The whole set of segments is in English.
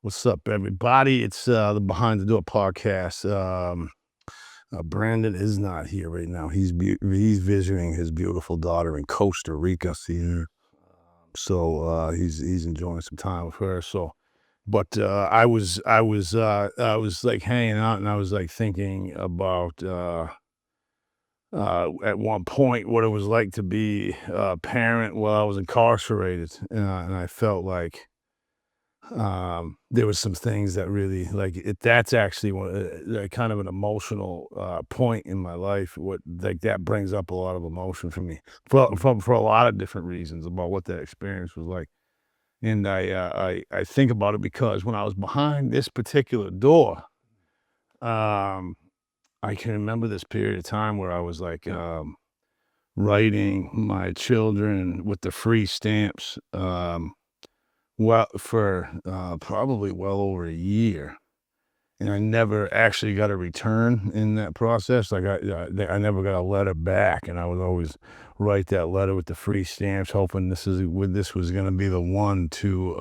What's up, everybody? It's the Behind the Door podcast. Brandon is not here right now. He's visiting his beautiful daughter in Costa Rica. So he's enjoying some time with her. But I was like hanging out, and I was like thinking about at one point what it was like to be a parent while I was incarcerated, and I felt like there was some things that really that's actually kind of an emotional point in my life. What like that brings up a lot of emotion for me for a lot of different reasons about what that experience was like. And I think about it because when I was behind this particular door, um I can remember this period of time where I was like writing my children with the free stamps, well, for, probably well over a year, and I never actually got a return in that process. Like, I never got a letter back, and I would always write that letter with the free stamps, hoping this was gonna be the one to,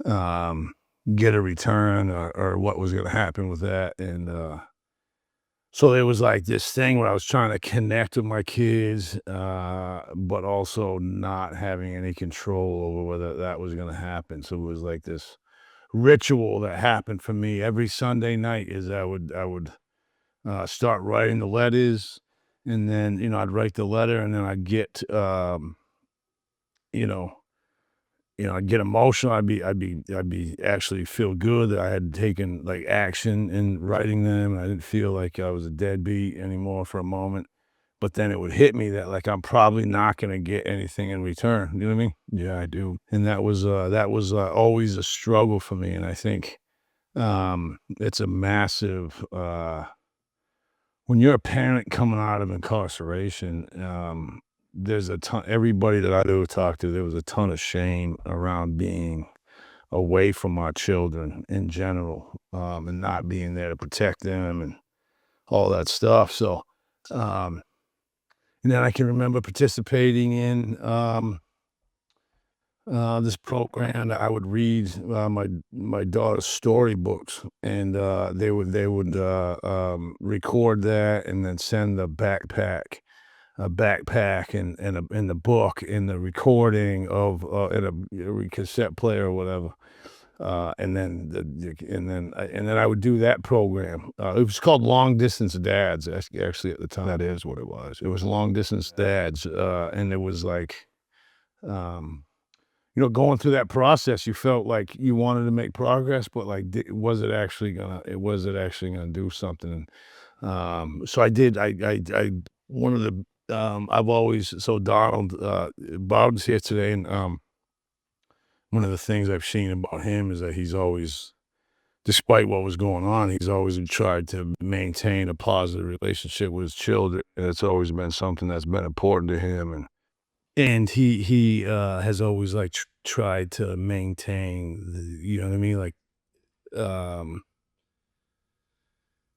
um, get a return, or what was gonna happen with that, and, so it was like this thing where I was trying to connect with my kids, but also not having any control over whether that was gonna happen. So it was like this ritual that happened for me every Sunday night is I would start writing the letters, and then, I'd write the letter, and then I'd get, you know I'd get emotional. I'd be actually feel good that I had taken like action in writing them. And I didn't feel like I was a deadbeat anymore for a moment. But then it would hit me that like I'm probably not going to get anything in return. You know what I mean? Yeah, I do. And that was always a struggle for me. And I think it's a massive when you're a parent coming out of incarceration. There's a ton. Everybody that I do talk to, there was a ton of shame around being away from our children in general, and not being there to protect them and all that stuff. So, um, and then I can remember participating in this program that I would read my daughter's storybooks, and they would record that and then send a backpack and the book and the recording of in a cassette player or whatever. And then I would do that program. It was called Long Distance Dads. Actually, at the time, that is what it was. It was Long Distance Dads, and it was like, um, going through that process. You felt like you wanted to make progress, but like, was it actually gonna? Was it actually gonna do something? So I did. I one of the I've always so Donald Bob's here today, and one of the things I've seen about him is that he's always, despite what was going on, he's always tried to maintain a positive relationship with his children, and it's always been something that's been important to him, and he has always like tried to maintain you know what I mean, like um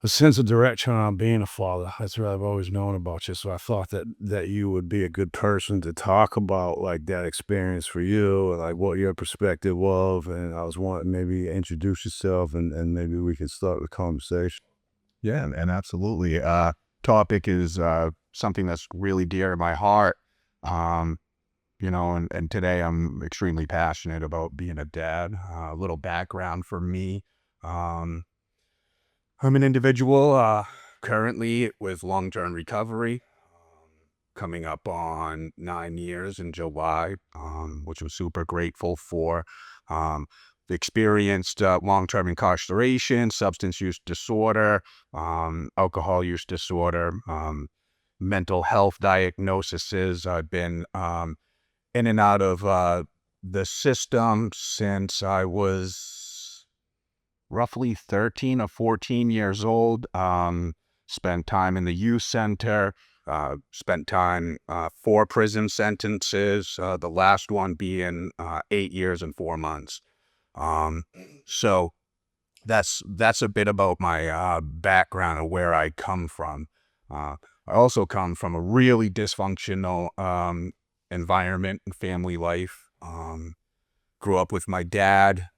a sense of direction on being a father. That's what I've always known about you. So I thought that you would be a good person to talk about like that experience for you and like what your perspective was. And I was wanting maybe introduce yourself and maybe we could start the conversation. Yeah, and absolutely. Topic is something that's really dear to my heart. Um, and today I'm extremely passionate about being a dad. A little background for me. Um, I'm an individual currently with long-term recovery, coming up on 9 years in July, which I'm super grateful for. Um, Experienced long-term incarceration, substance use disorder, alcohol use disorder, mental health diagnoses. I've been in and out of the system since I was roughly 13 or 14 years old. Spent time in the youth center, spent time 4 prison sentences, the last one being 8 years and 4 months. So that's a bit about my background and where I come from. I also come from a really dysfunctional environment and family life. Grew up with my dad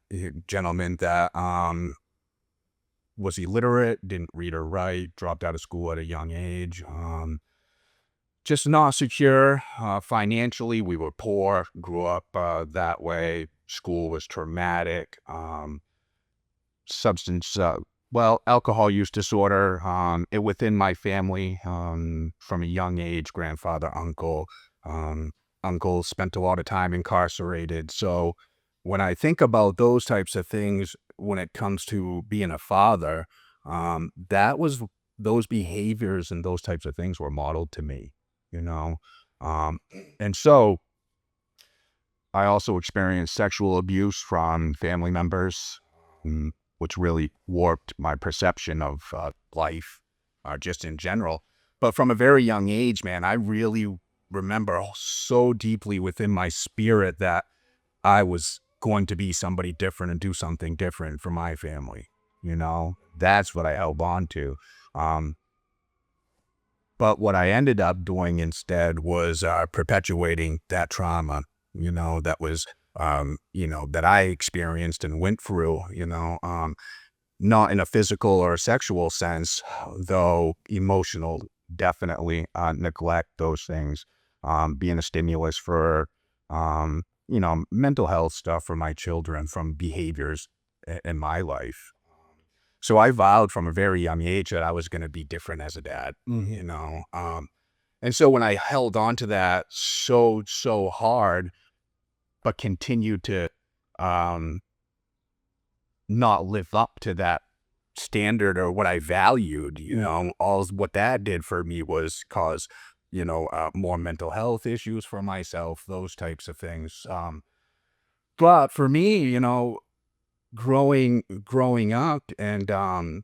gentleman that was illiterate, didn't read or write, dropped out of school at a young age. Just not secure financially. We were poor, grew up that way. School was traumatic. Substance, alcohol use disorder, within my family, from a young age, grandfather, uncle spent a lot of time incarcerated. So when I think about those types of things, when it comes to being a father, those behaviors and those types of things were modeled to me, you know? Um, and so I also experienced sexual abuse from family members, which really warped my perception of life, just in general. But from a very young age, man, I really remember so deeply within my spirit that I was going to be somebody different and do something different for my family. That's what I held on to. But what I ended up doing instead was perpetuating that trauma, that was, that I experienced and went through, not in a physical or sexual sense, though emotional, definitely. Neglect those things, being a stimulus for, mental health stuff for my children from behaviors in my life. So I vowed from a very young age that I was going to be different as a dad, and so when I held on to that so hard, but continued to not live up to that standard or what I valued, all what that did for me was cause, more mental health issues for myself, those types of things. But for me, growing up and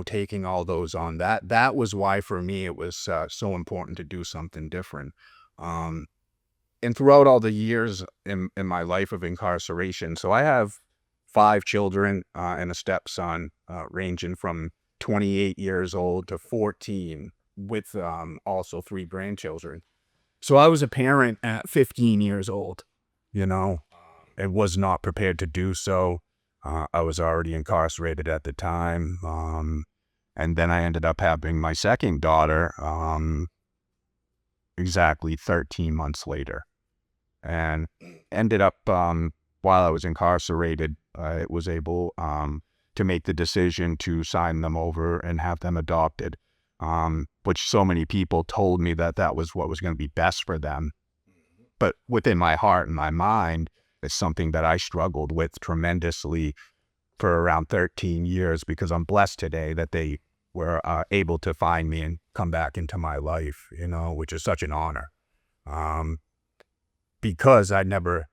taking all those on, that was why for me it was so important to do something different. And throughout all the years in my life of incarceration, so I have 5 children and a stepson, ranging from 28 years old to 14, with also 3 grandchildren. So I was a parent at 15 years old, and was not prepared to do so. I was already incarcerated at the time. And then I ended up having my second daughter exactly 13 months later. And ended up, while I was incarcerated, I was able to make the decision to sign them over and have them adopted, which so many people told me that was what was going to be best for them. But within my heart and my mind, it's something that I struggled with tremendously for around 13 years, because I'm blessed today that they were able to find me and come back into my life, which is such an honor. Because I never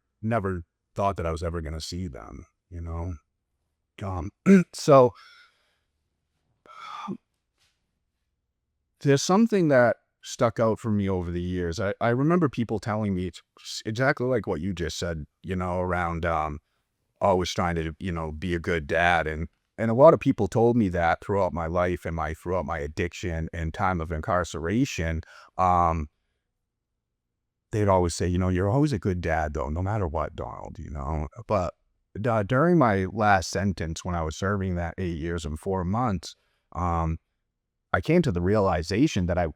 thought that I was ever going to see them, So there's something that stuck out for me over the years. I remember people telling me it's exactly like what you just said, around always trying to, be a good dad. And a lot of people told me that throughout my life and throughout my addiction and time of incarceration. They'd always say, you're always a good dad, though, no matter what, Donald, But during my last sentence, when I was serving that 8 years and 4 months, I came to the realization that I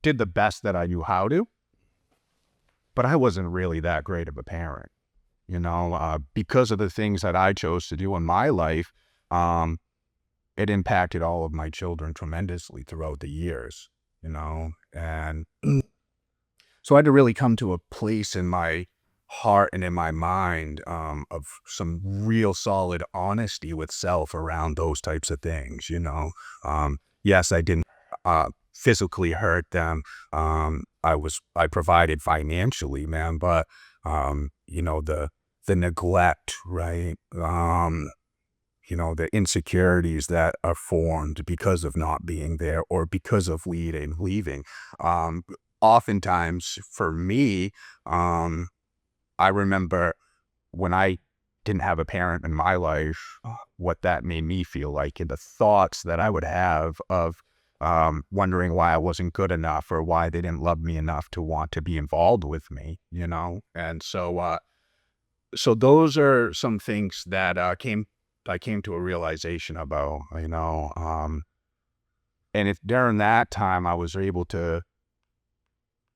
did the best that I knew how to, but I wasn't really that great of a parent, because of the things that I chose to do in my life. It impacted all of my children tremendously throughout the years, and so I had to really come to a place in my heart and in my mind, of some real solid honesty with self around those types of things, Yes, I didn't physically hurt them. I provided financially, man, but the neglect, right? The insecurities that are formed because of not being there or because of leaving. Oftentimes for me, I remember when I didn't have a parent in my life, what that made me feel like, and the thoughts that I would have of wondering why I wasn't good enough or why they didn't love me enough to want to be involved with me, And so So those are some things that I came to a realization about, and if during that time I was able to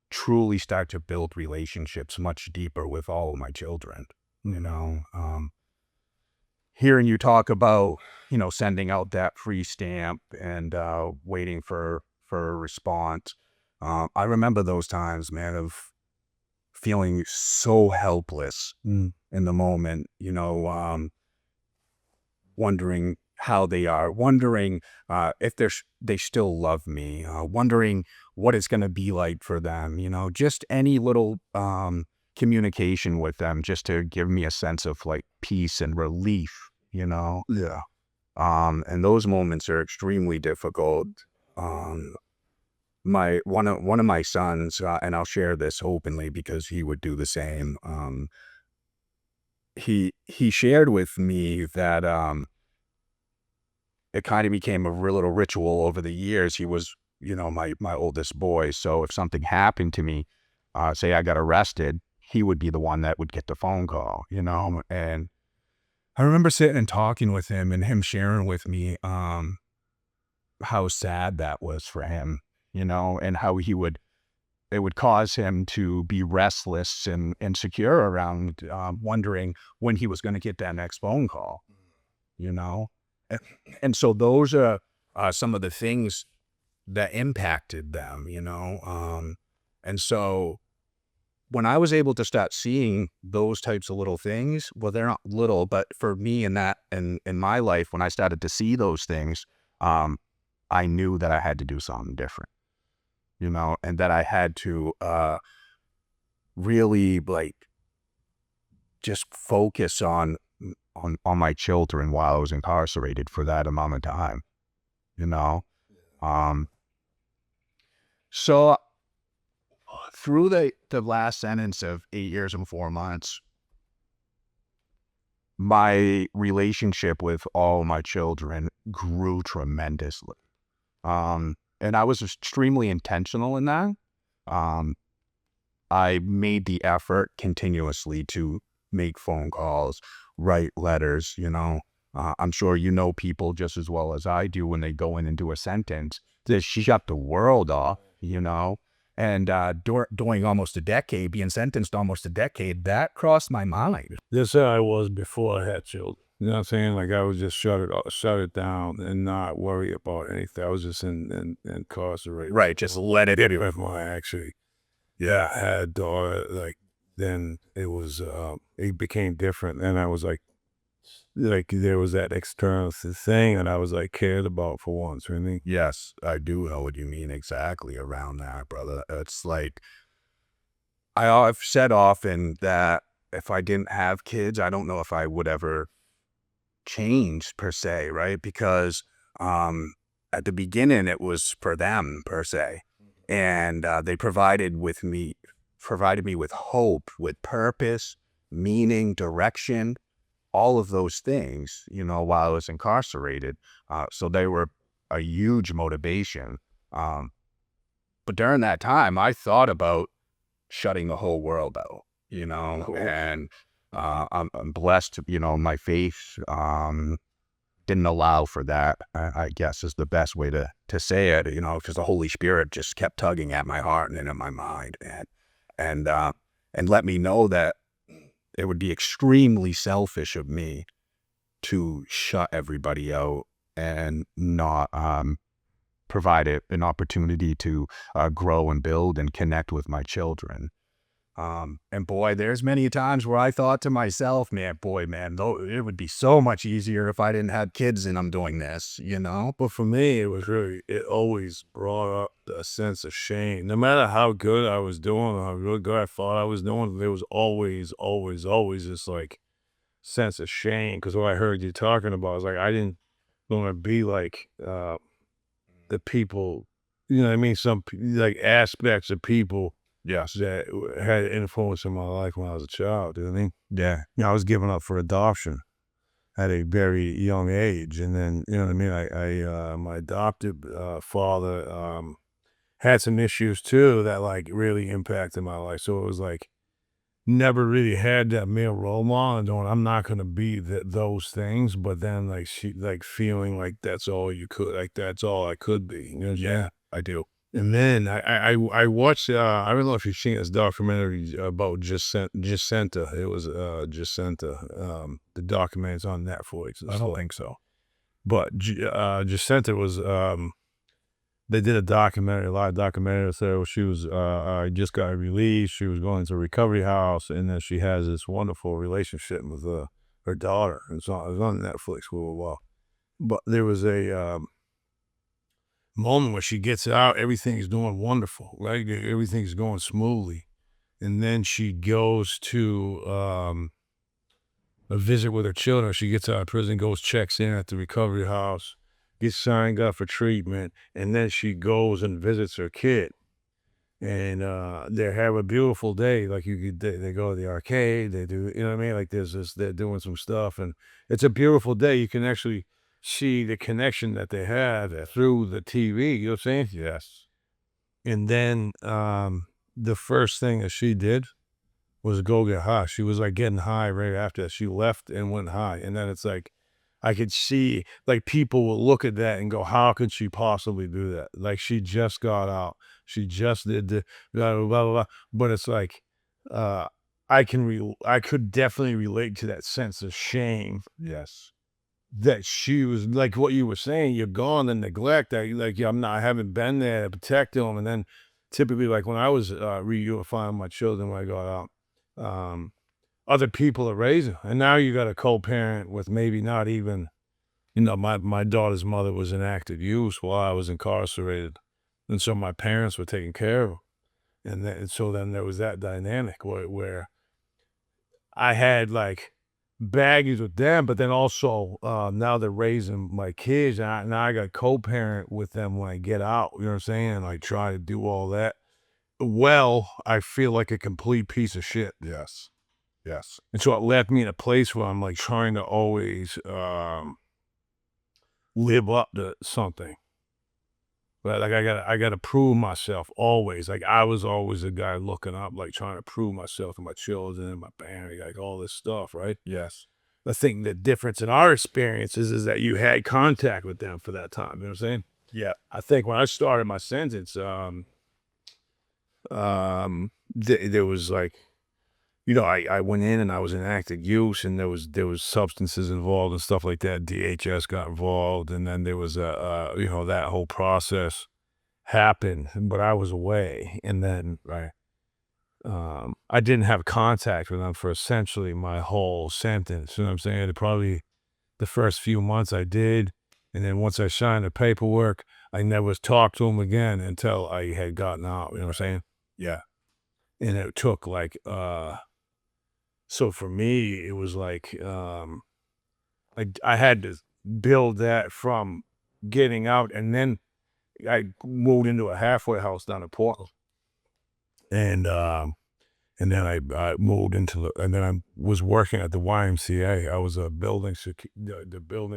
truly start to build relationships much deeper with all of my children, hearing you talk about, sending out that free stamp and waiting for a response. I remember those times, man, of feeling so helpless in the moment, wondering how they are, wondering if they still love me, wondering what it's going to be like for them, just any little communication with them just to give me a sense of like peace and relief, Yeah. and those moments are extremely difficult. Um, one of my sons, and I'll share this openly because he would do the same. He shared with me that it kind of became a real little ritual over the years. He was, my oldest boy. So if something happened to me, say I got arrested, he would be the one that would get the phone call, and I remember sitting and talking with him and him sharing with me, how sad that was for him, and how it would cause him to be restless and insecure around, wondering when he was going to get that next phone call, you know? And, and so those are some of the things that impacted them, and so when I was able to start seeing those types of little things, well, they're not little, but for me in my life, when I started to see those things, um, I knew that I had to do something different, and that I had to really like just focus on my children while I was incarcerated for that amount of time, you know. Um, so through the last sentence of 8 years and 4 months, my relationship with all my children grew tremendously. And I was extremely intentional in that. Um, I made the effort continuously to make phone calls, write letters, I'm sure people just as well as I do when they go in and do a sentence to shut the world off, And during almost a decade, being sentenced almost a decade, that crossed my mind. That's how I was before I had children. You know what I'm saying? Like I would just shut it down and not worry about anything. I was just incarcerated. Right, just let it in. If I actually, yeah, had a daughter, like then it became different. And I was like there was that external thing that I was like cared about for once, really. Yes, I do know what you mean exactly around that, brother. It's like I've said often that if I didn't have kids, I don't know if I would ever change per se, right? Because at the beginning, it was for them per se, and they provided me with hope, with purpose, meaning, direction, all of those things, while I was incarcerated. So they were a huge motivation. Um, but during that time, I thought about shutting the whole world out, Cool. and I'm blessed, my faith didn't allow for that, I guess is the best way to say it, because the Holy Spirit just kept tugging at my heart and in my mind and, uh, and let me know that it would be extremely selfish of me to shut everybody out and not provide an opportunity to grow and build and connect with my children. And boy, there's many times where I thought to myself, man, though it would be so much easier if I didn't have kids and I'm doing this, But for me, it always brought up a sense of shame. No matter how good I was doing, or how really good I thought I was doing, there was always, always, always this like sense of shame. Because what I heard you talking about is like, I didn't want to be like the people, you know what I mean? Like aspects of people Yes. that had influence in my life when I was a child. You know what I mean? Yeah. I was given up for adoption at a very young age. And then, you know what I mean? My adopted father had some issues too that like really impacted my life. So it was like, never really had that male role model and going, I'm not gonna be those things, but then like she like feeling like that's all you could, like that's all I could be. You know, yeah, I do. And then I watched I don't know if you've seen this documentary about Jacinta. It was Jacinta. The documentary's on Netflix. I don't think so. But Jacinta was they did a documentary, a lot of documentaries there where she was just got released. She was going to a recovery house, and then she has this wonderful relationship with her daughter. It was on Netflix for a while. But there was a moment where she gets out, everything's doing wonderful, right? Everything's going smoothly. And then she goes to a visit with her children. She gets out of prison, goes, checks in at the recovery house, gets signed up for treatment, and then she goes and visits her kid. And they have a beautiful day. Like they go to the arcade, they do, you know what I mean? Like there's this, they're doing some stuff, and it's a beautiful day. You can actually see the connection that they have through the TV. You know what I'm saying? Yes. And then the first thing that she did was go get high. She was like getting high right after that. She left and went high. And then it's like, I could see like people will look at that and go, how could she possibly do that? Like she just got out. She just did the blah, blah, blah, blah. But it's like, uh, I could definitely relate to that sense of shame Yes. that she was like what you were saying, you're gone and neglect that. Like, yeah, I haven't been there to protect them. And then typically, like when I was reunifying my children when I got out, other people are raising. And now you got a co-parent with maybe not even, my daughter's mother was in active use while I was incarcerated. And so my parents were taking care of her. So then there was that dynamic where I had like baggage with them, but then also now they're raising my kids, and now I got co-parent with them when I get out. You know what I'm saying? And I try to do all that. Well, I feel like a complete piece of shit. Yes. Yes. And so it left me in a place where I'm like trying to always live up to something. But like I gotta prove myself always. Like I was always the guy looking up, like trying to prove myself to my children and my family, like all this stuff, right? Yes. I think the difference in our experiences is that you had contact with them for that time. You know what I'm saying? Yeah. I think when I started my sentence, there was like, I went in and I was in active use, and there was substances involved and stuff like that. DHS got involved, and then there was that whole process happened, but I was away, and then Right. I didn't have contact with them for essentially my whole sentence. You know what I'm saying? Probably the first few months I did, and then once I signed the paperwork, I never talked to them again until I had gotten out. You know what I'm saying? Yeah. And it took like so for me, it was like, I had to build that from getting out, and then I moved into a halfway house down in Portland, and then I moved and then I was working at the YMCA. I was a the building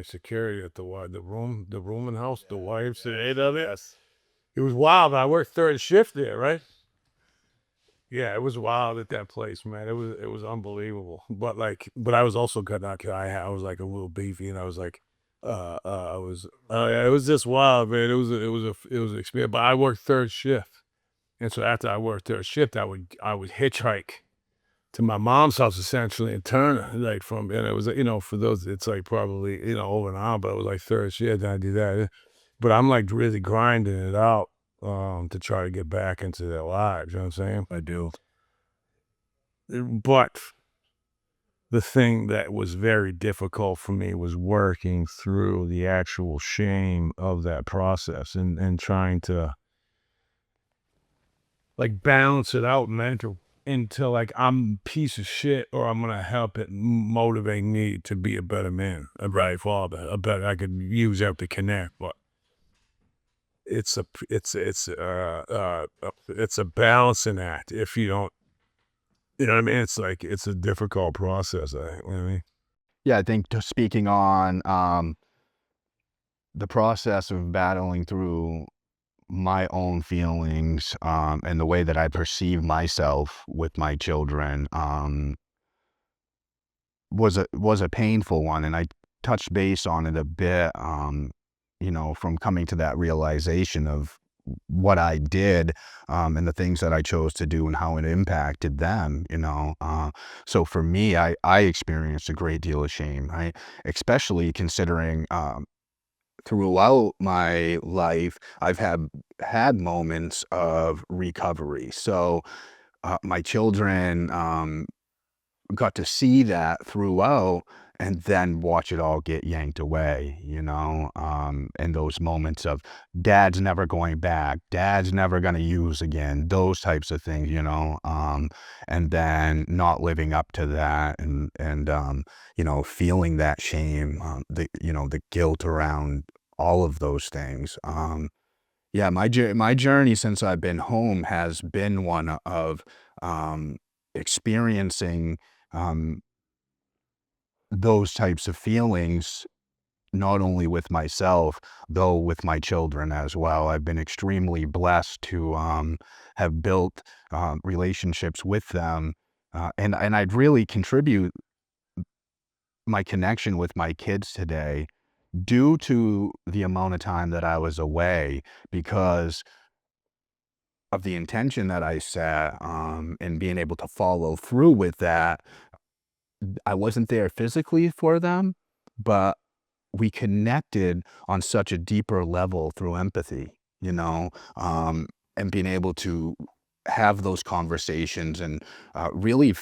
security at the rooming house, the YMCA down there. Yes. It was wild. I worked third shift there, right? Yeah, it was wild at that place, man. It was unbelievable. But I was also good. I was like a little beefy, and I was like, I was, yeah, it was just wild, man. It was an experience. But I worked third shift, and so after I worked third shift, I would hitchhike to my mom's house essentially in Turner, like and it was for those it's like probably over an hour, but it was like third shift. Then I do that, but I'm like really grinding it out to try to get back into their lives. You know what I'm saying? I do. But the thing that was very difficult for me was working through the actual shame of that process and trying to like balance it out mental into like I'm a piece of shit or I'm gonna help it motivate me to be a better man, a better father, a better I could use that to connect, but it's a balancing act if you don't what I mean? It's like it's a difficult process, you know what I mean? Yeah, I think speaking on the process of battling through my own feelings, and the way that I perceive myself with my children, was a painful one, and I touched base on it a bit, from coming to that realization of what I did, and the things that I chose to do and how it impacted them. So for me, I experienced a great deal of shame, right? Especially considering, throughout my life, I've had moments of recovery. So, my children, got to see that throughout and then watch it all get yanked away. And those moments of dad's never going back, dad's never going to use again, those types of things. And then not living up to that and feeling that shame, the guilt around all of those things. Yeah, my journey since I've been home has been one of, experiencing, um, those types of feelings, not only with myself, though with my children as well. I've been extremely blessed to, have built, relationships with them, and I'd really contribute my connection with my kids today due to the amount of time that I was away because of the intention that I set, and being able to follow through with that. I wasn't there physically for them, but we connected on such a deeper level through empathy, you know, and being able to have those conversations and, really,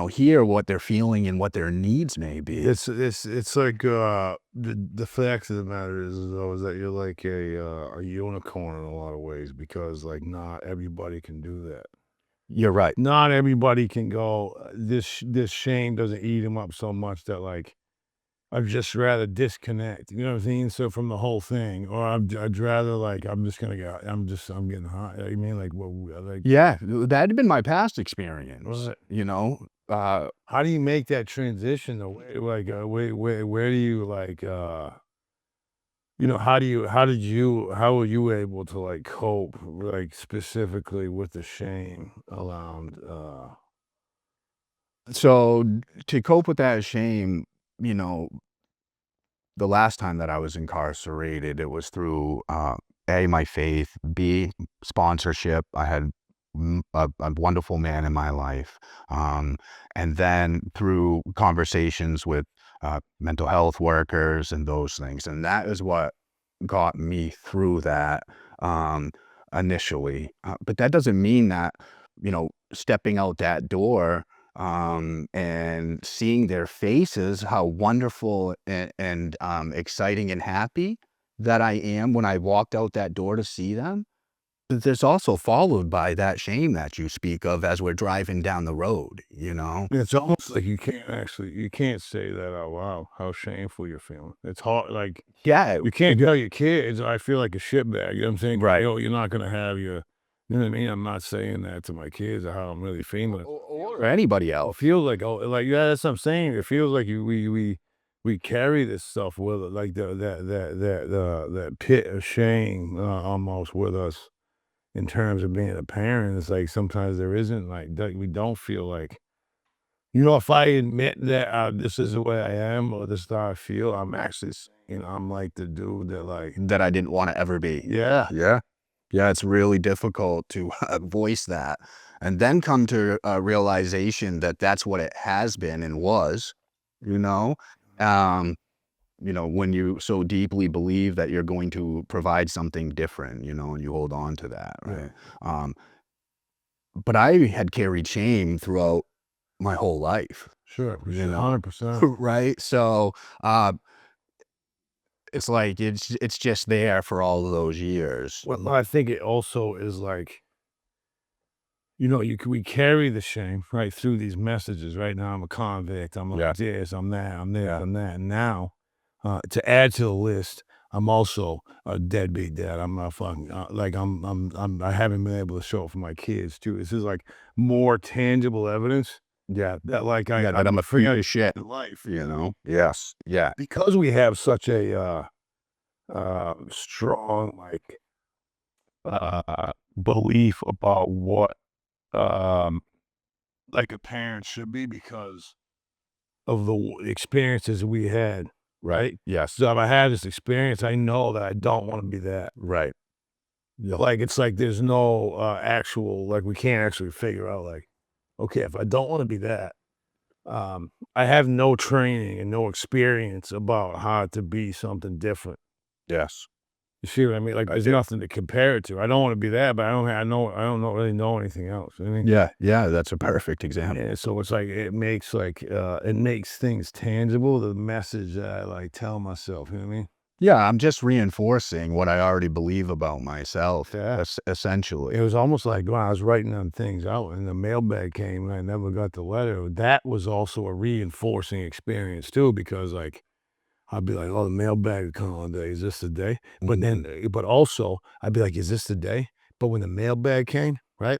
hear what they're feeling and what their needs may be. It's like the fact of the matter is though is that you're like a unicorn in a lot of ways because like not everybody can do that. You're right. Not everybody can go. This shame doesn't eat them up so much that like I'd just rather disconnect. You know what I'm saying? So from the whole thing, or I'd rather like I'm just gonna go. I'm getting hot. I mean, like what? Like Yeah, that had been my past experience, what? you know? Uh, How do you make that transition? Though? Like where do you like? How were you able to like cope like specifically with the shame around? so to cope with that shame, you know, the last time that I was incarcerated, it was through, A, my faith, B, sponsorship. I had a wonderful man in my life. And then through conversations with, mental health workers and those things. And that is what got me through that, um, initially. But that doesn't mean that, stepping out that door, and seeing their faces, how wonderful and exciting and happy that I am when I walked out that door to see them. But there's also followed by that shame that you speak of as we're driving down the road. It's almost like you can't say that out loud. How shameful you're feeling. It's hard. Like Yeah, you can't tell your kids, "I feel like a shitbag," you know what I'm saying? right. You're not gonna have you know what I mean? I'm not saying that to my kids or how I'm really feeling. Or anybody It else. feels like yeah, that's what I'm saying. It feels like we carry this stuff with us, like that pit of shame, almost with us in terms of being a parent. It's like sometimes there isn't like that we don't feel like if I admit that, this is the way I am or this is how I feel, I'm actually saying I'm like the dude that like That I didn't wanna ever be. yeah. Yeah. Yeah, it's really difficult to voice that and then come to a realization that that's what it has been and was, you know? Um, when you so deeply believe that you're going to provide something different, and you hold on to that, Yeah, right? Um, but I had carried shame throughout my whole life, sure, for you sure, know? 100%. Right? So, uh, it's like it's just there for all of those years. Well, I think it also is like, we carry the shame, right, through these messages, right? Now I'm a convict, I'm Yeah. like this, I'm that, I'm this, Yeah. I'm that. And now, to add to the list, I'm also a deadbeat dad. I'm not fucking like I haven't been able to show up for my kids too. This is like more tangible evidence Yeah. that like Yeah, that I'm I'm a a piece failure of shit, in life Yes. Yeah. because we have such a strong like belief about what um, like a parent should be because of the experiences we had, right? Yes. So if I had this experience, I know that I don't want to be that. Right. Yeah, like it's like there's no actual like we can't actually figure out like okay if I don't want to be that, I have no training and no experience about how to be something different. Yes. You see what I mean? Like I there's do. nothing to compare it to. I don't want to be that, but I don't know really know anything else. You know what I mean? Yeah. Yeah. That's a perfect example. Yeah, so it's like it makes things tangible, the message that I like tell myself, you know what I mean? Yeah. I'm just reinforcing what I already believe about myself, Yeah. essentially. It was almost like when I was writing them things out and the mailbag came and I never got the letter. That was also a reinforcing experience too, because like I'd be like, "Oh, the mailbag will come on day. Is this the day?" But then, but also I'd be like, "Is this the day?" But when the mailbag came, right?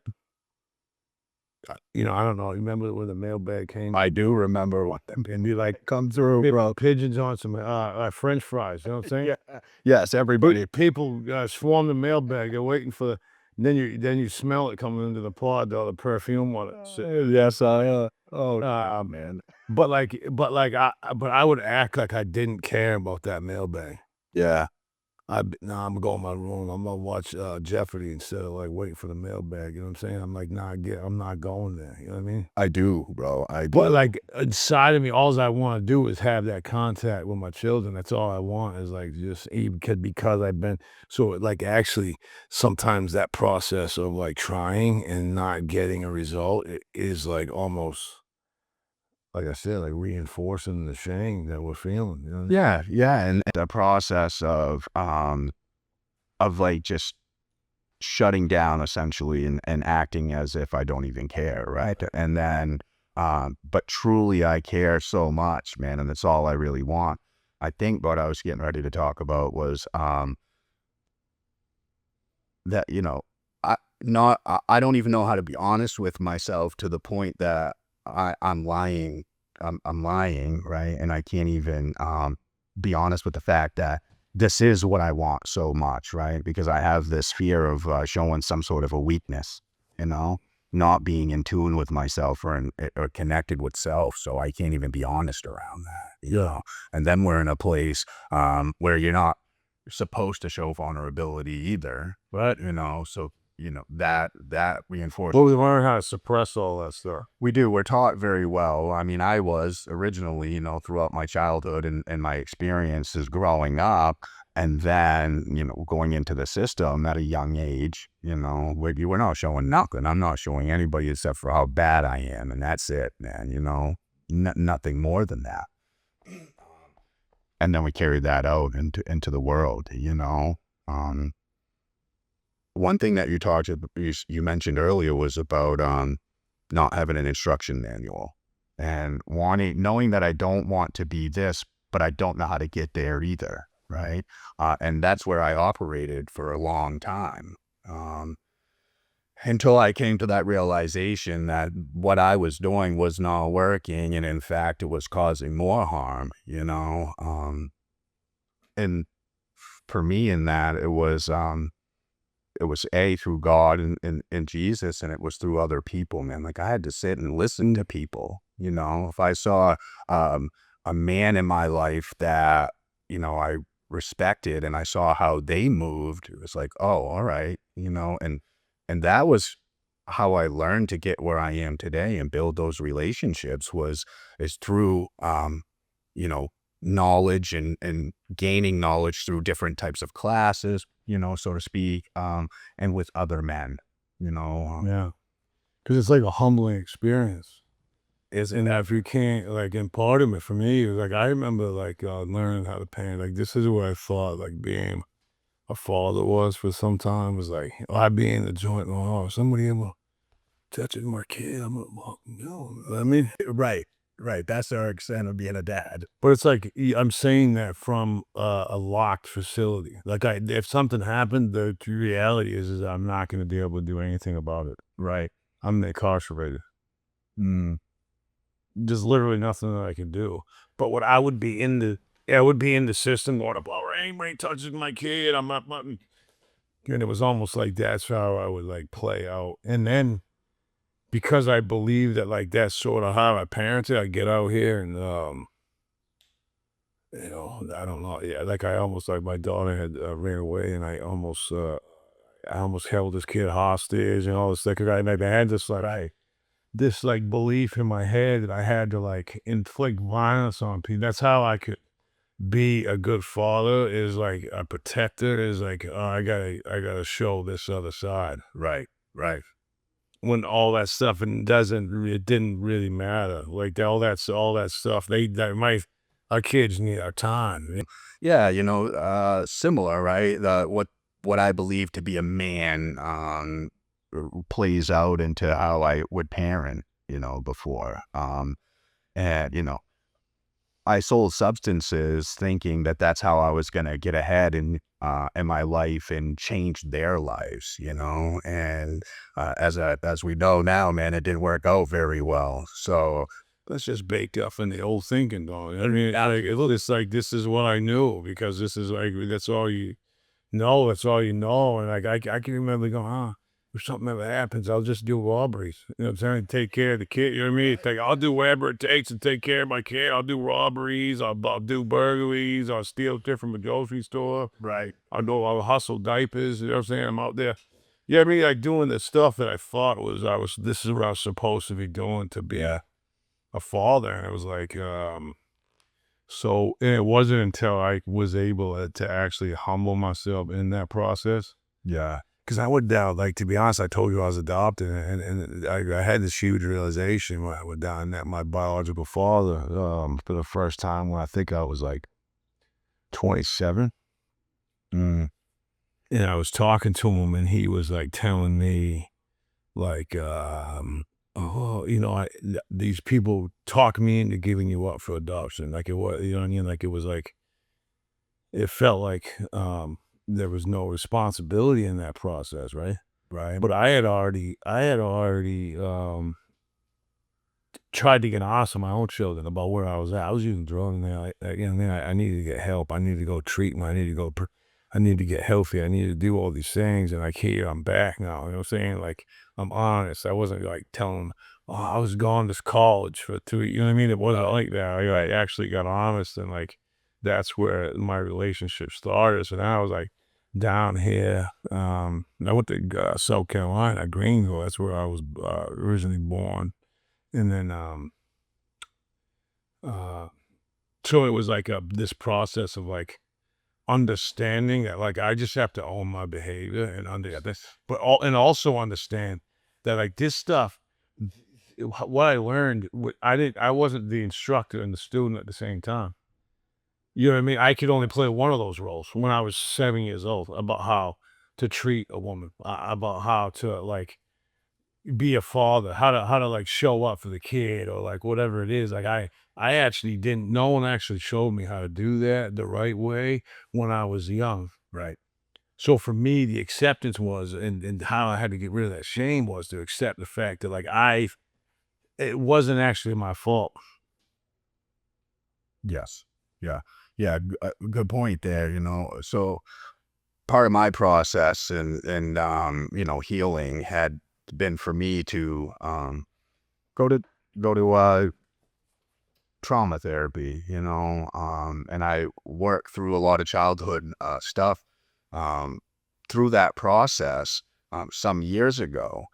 I don't know. You remember when the mailbag came? I do remember what And be like, come through, bro. pigeons on some French fries. You know what I'm saying? Yeah. Yes. Everybody. People swarm the mailbag. They're waiting for the. Then you smell it coming into the pod, though, the perfume on it. Yes. Oh, Um, man. but I would act like I didn't care about that mailbag. Yeah. Nah, I'm gonna go in my room. I'm gonna watch Jeopardy instead of like waiting for the mailbag. You know what I'm saying? I'm like, nah, I'm not going there. You know what I mean? I do, bro. I But do. like inside of me, all I want to do is have that contact with my children. That's all I want is like just even because I've been so like actually sometimes that process of like trying and not getting a result is like almost like I said, like reinforcing the shame that we're feeling. You know? Yeah. Yeah. And the process of like just shutting down essentially and acting as if I don't even care, right? And then, but truly I care so much, man, and that's all I really want. I think what I was getting ready to talk about was that, I don't even know how to be honest with myself to the point that I'm lying. I'm lying, right? And I can't even be honest with the fact that this is what I want so much, right? Because I have this fear of showing some sort of a weakness, you know, not being in tune with myself or connected with self. So I can't even be honest around that, you know. And then we're in a place where you're not supposed to show vulnerability either, but so that reinforces. Well, we learn how to suppress all that stuff. We do. We're taught very well. I mean, I was originally, throughout my childhood and my experiences growing up, and then, going into the system at a young age, where you were not showing nothing. I'm not showing anybody except for how bad I am, and that's it, man. Nothing more than that. And then we carry that out into the world. One thing that you mentioned earlier was about not having an instruction manual and knowing that I don't want to be this, but I don't know how to get there either, right? And that's where I operated for a long time, until I came to that realization that what I was doing was not working, and in fact, it was causing more harm. And for me, in that, it was through God and Jesus, and it was through other people, man. Like I had to sit and listen to people, if I saw, a man in my life that, I respected and I saw how they moved, it was like, oh, all right, and that was how I learned to get where I am today and build those relationships is through, you know, knowledge and gaining knowledge through different types of classes, so to speak, and with other men, Yeah, because it's like a humbling experience. is And if you can't like and part of it for me was like I remember like learning how to paint. Like this is what I thought like being a father was for some time was like I'd be in the joint going, oh, somebody ever touching my kid, I'm gonna you know, I mean, right, right. That's our extent of being a dad. but it's like I'm saying that from a locked facility. Like if something happened, the reality is I'm not going to be able to do anything about it. Right. I'm incarcerated. Mm. There's literally nothing that I can do. But what I would be in the system going, well, anybody touches my kid, I'm not. And it was almost like that's how I would like play out. And then because I believe that like that's sort of how I parented, I get out here and I don't know. Yeah, like I almost like my daughter had ran away, and I almost held this kid hostage and all this stuff. 'Cause I had this like belief in my head that I had to like inflict violence on people. That's how I could be a good father. Is like a protector. Is like I gotta show this other side. Right. Right. When all that stuff and it didn't really matter. Like all that stuff. Our kids need our time. Yeah, similar, right? What I believe to be a man plays out into how I would parent, before. And I sold substances thinking that that's how I was gonna get ahead in my life and change their lives, And as we know now, man, it didn't work out very well. So That's just baked up in the old thinking, though. I mean, it's like this is what I knew because this is like that's all you know. That's all you know. And like I can remember going, if something ever happens, I'll just do robberies. You know what I'm saying? Take care of the kid. You know what I mean? I'll do whatever it takes to take care of my kid. I'll do robberies. I'll do burglaries. I'll steal shit from a grocery store. right. I'll hustle diapers. You know what I'm saying? I'm out there. Yeah, I mean, like doing the stuff that I thought this is what I was supposed to be doing to be a father. And it was like, and it wasn't until I was able to actually humble myself in that process. Yeah. Because I went down, like, to be honest, I told you I was adopted, and I had this huge realization when I went down and met my biological father for the first time when I think I was like 27. Mm. And I was talking to him, and he was like telling me, like, oh, these people talk me into giving you up for adoption. Like it was, you know what I mean? Like it was like, it felt like there was no responsibility in that process, right? Right. But I had already tried to get honest with my own children about where I was at. I was using drugs, man. I needed to get help. I needed to go treatment. I need to get healthy. I need to do all these things. And like, here, I'm back now. You know what I'm saying? Like, I'm honest. I wasn't like telling them, oh, I was going to college for 2 years. You know what I mean? It wasn't like that. I actually got honest, and like, that's where my relationship started. So now I was like down here. I went to South Carolina, Greenville. That's where I was originally born. And then, so it was like this process of like understanding that like I just have to own my behavior and and also understand that like this stuff, what I learned, I wasn't the instructor and the student at the same time. You know what I mean? I could only play one of those roles when I was 7 years old about how to treat a woman, about how to like be a father, how to like show up for the kid or like whatever it is. Like I actually didn't. No one actually showed me how to do that the right way when I was young. Right. So for me, the acceptance was, and how I had to get rid of that shame was to accept the fact that like it wasn't actually my fault. Yes. Yeah. Yeah. Good point there. So part of my process and healing had been for me to go to trauma therapy, and I worked through a lot of childhood stuff through that process some years ago.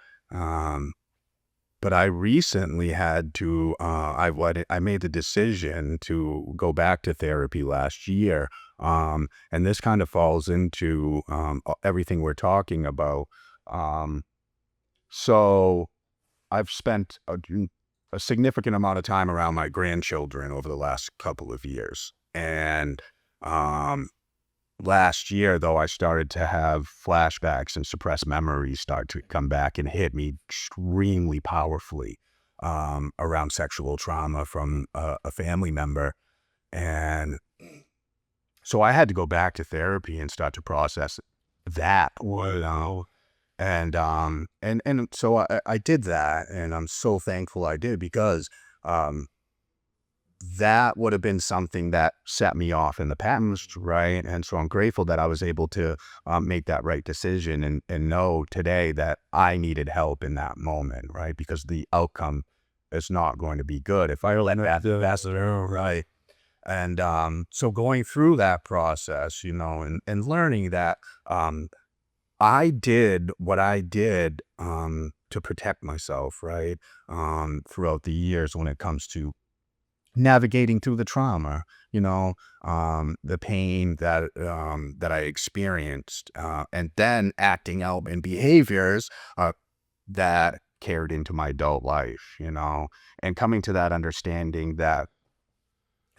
But I recently had to, I made the decision to go back to therapy last year. And this kind of falls into everything we're talking about. So I've spent a significant amount of time around my grandchildren over the last couple of years. And last year, though, I started to have flashbacks and suppressed memories start to come back and hit me extremely powerfully around sexual trauma from a family member. And so I had to go back to therapy and start to process that. Wow. And so I did that, and I'm so thankful I did because that would have been something that set me off in the past, right? And so I'm grateful that I was able to make that right decision and know today that I needed help in that moment, right? Because the outcome is not going to be good if I let that's right. And so going through that process, and learning that um, I did what I did to protect myself, right? Throughout the years when it comes to navigating through the trauma, the pain that I experienced, and then acting out in behaviors that carried into my adult life, and coming to that understanding that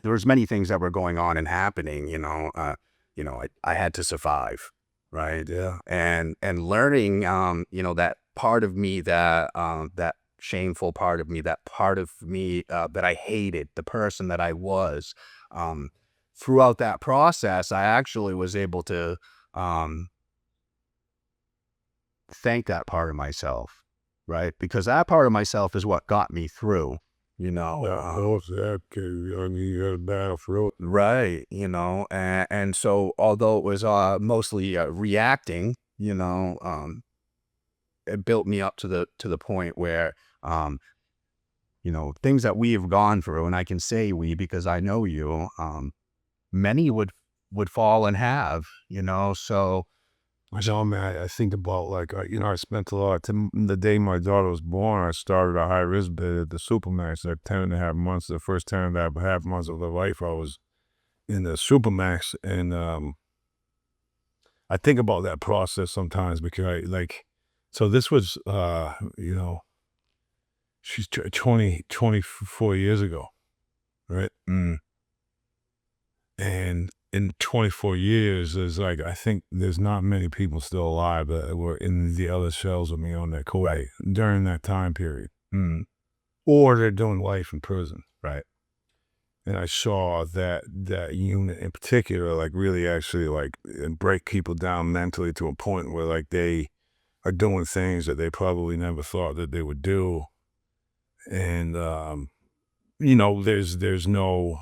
there was many things that were going on and happening, I had to survive, right? Yeah. And learning, that part of me that shameful part of me, that part of me that I hated, the person that I was. Um, Throughout that process, I actually was able to um, thank that part of myself, right? Because that part of myself is what got me through, you know. Yeah, uh, no, exactly. I mean, you got to battle through it. Right, and so although it was mostly reacting, it built me up to the point where things that we've gone through, and I can say we because I know you, many would fall and have, so So, man, I think about like, I spent a lot of time, the day my daughter was born, I started a high risk bed at the Supermax, like 10 and a half months. The first 10 and a half months of her life, I was in the Supermax. And I think about that process sometimes because so this was, she's 24 years ago, right? mm, And in 24 years, there's like, I think there's not many people still alive that were in the other cells with me on that court during that time period, mm, or they're doing life in prison. right, And I saw that unit in particular, like really actually like break people down mentally to a point where like they are doing things that they probably never thought that they would do. And, there's no,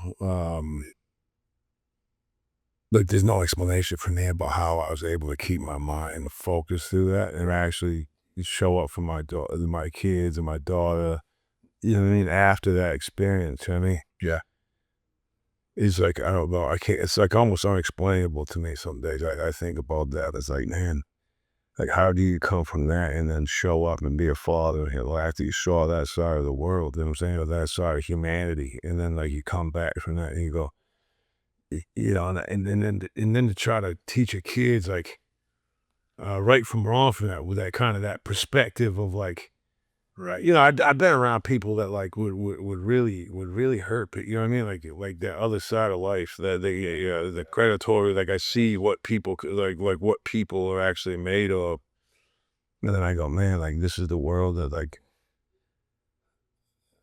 like, there's no explanation for me about how I was able to keep my mind focused through that and actually show up for my kids and my daughter, you know what I mean, after that experience, you know what I mean? yeah, It's like, I don't know, I can't, it's like almost unexplainable to me some days. I think about that. It's like, man, like, how do you come from that and then show up and be a father, after you saw that side of the world, you know what I'm saying, or that side of humanity, and then, like, you come back from that and you go, and then to try to teach your kids, like, right from wrong from that, with that kind of that perspective of like, right, I've been around people that like would really hurt, you know what I mean? Like that other side of life, that the predatory, like I see what people like what people are actually made of. And then I go, man, like this is the world that like,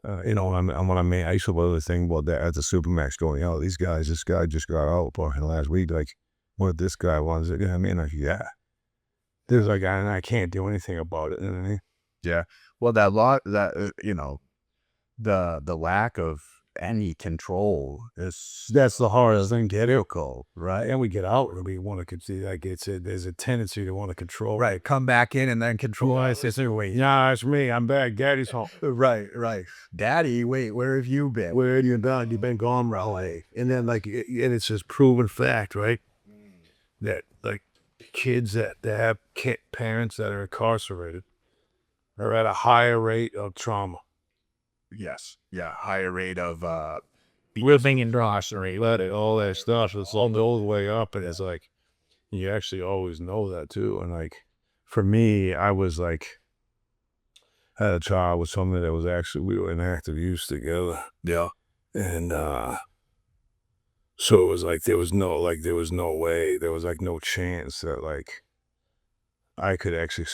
when I mean, I used to love to think about that at the Supermax going, this guy just got out fucking last week. Like, what this guy wants, you know what I mean? Like, yeah. There's like, and I can't do anything about it. You know what I mean? yeah. Well, that lot that the lack of any control is That's the hardest thing to do. difficult, right? And we get out and we want to see, like, there's a tendency to want to control. Right, come back in and then control. Well, I say, wait, nah, it's me. I'm back. Daddy's home. Right, right. Daddy, wait, where have you been? Where you been? You've been gone, Raleigh. And then, like, and it's just proven fact, right? That, like, kids that have parents that are incarcerated are at a higher rate of trauma. Yes, yeah, higher rate of Living incarcerated, all that stuff. It's all the way up. And it's like, you actually always know that too. And like, for me, I was like, had a child with somebody that was actually, we were in active use together. yeah, And so it was like, there was no way, there was like no chance that like I could actually,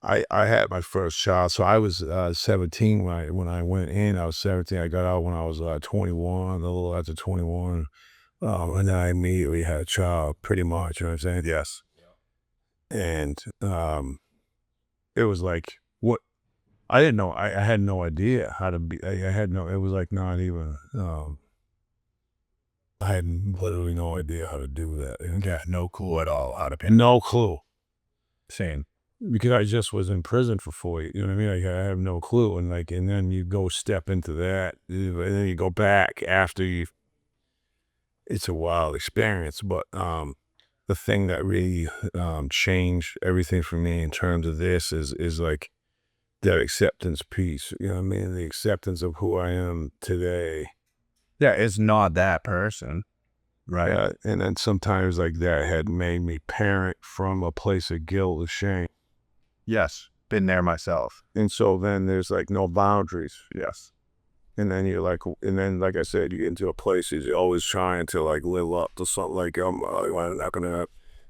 I had my first child. So I was 17 when I went in. I was 17. I got out when I was 21, a little after 21. And then I immediately had a child, pretty much, you know what I'm saying? yes, And it was like, what I didn't know. I had no idea how to be. I had no. It was like not even. I had literally no idea how to do that. Yeah, no clue at all how to pay. No clue. Same. Because I just was in prison for 4 years. You know what I mean? Like, I have no clue. And like, and then you go step into that, and then you go back after you. It's a wild experience, but the thing that really changed everything for me in terms of this is like that acceptance piece. You know what I mean? The acceptance of who I am today. Yeah, it's not that person, right? Yeah, and then sometimes like that had made me parent from a place of guilt and shame. Yes, been there myself. And so then there's like no boundaries. Yes. And then you're like, and then like I said, you get into a place that you're always trying to like live up to something. Like I'm not gonna,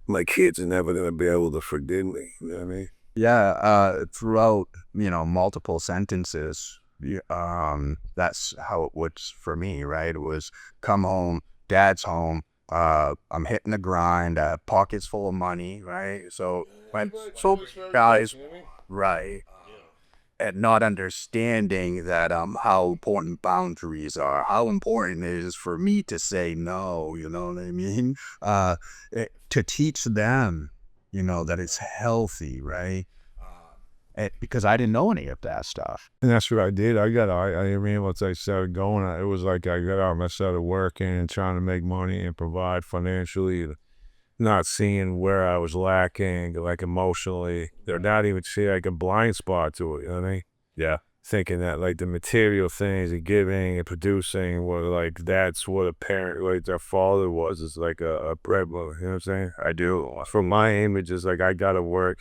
my kids are never gonna be able to forgive me. You know what I mean? Yeah, throughout, multiple sentences, that's how it was for me, right? It was come home, dad's home, I'm hitting the grind, pockets full of money, right? So guys, right, and not understanding that how important boundaries are, how important it is for me to say no, you know what I mean? To teach them, that it's healthy, right? Because I didn't know any of that stuff. And that's what I did. I mean, once I started going, it was like I got out and I started working and trying to make money and provide financially, and not seeing where I was lacking, like emotionally, or not even see like a blind spot to it. You know what I mean? Yeah. Thinking that like the material things and giving and producing were like that's what a parent, like their father was, is like a breadwinner. You know what I'm saying? I do. From my image, is like I gotta work.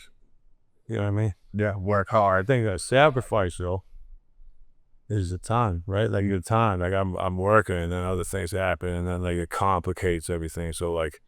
You know what I mean? Yeah, work I hard. think that sacrifice though is the time, right? Like the time, like I'm working and then other things happen and then like it complicates everything. So like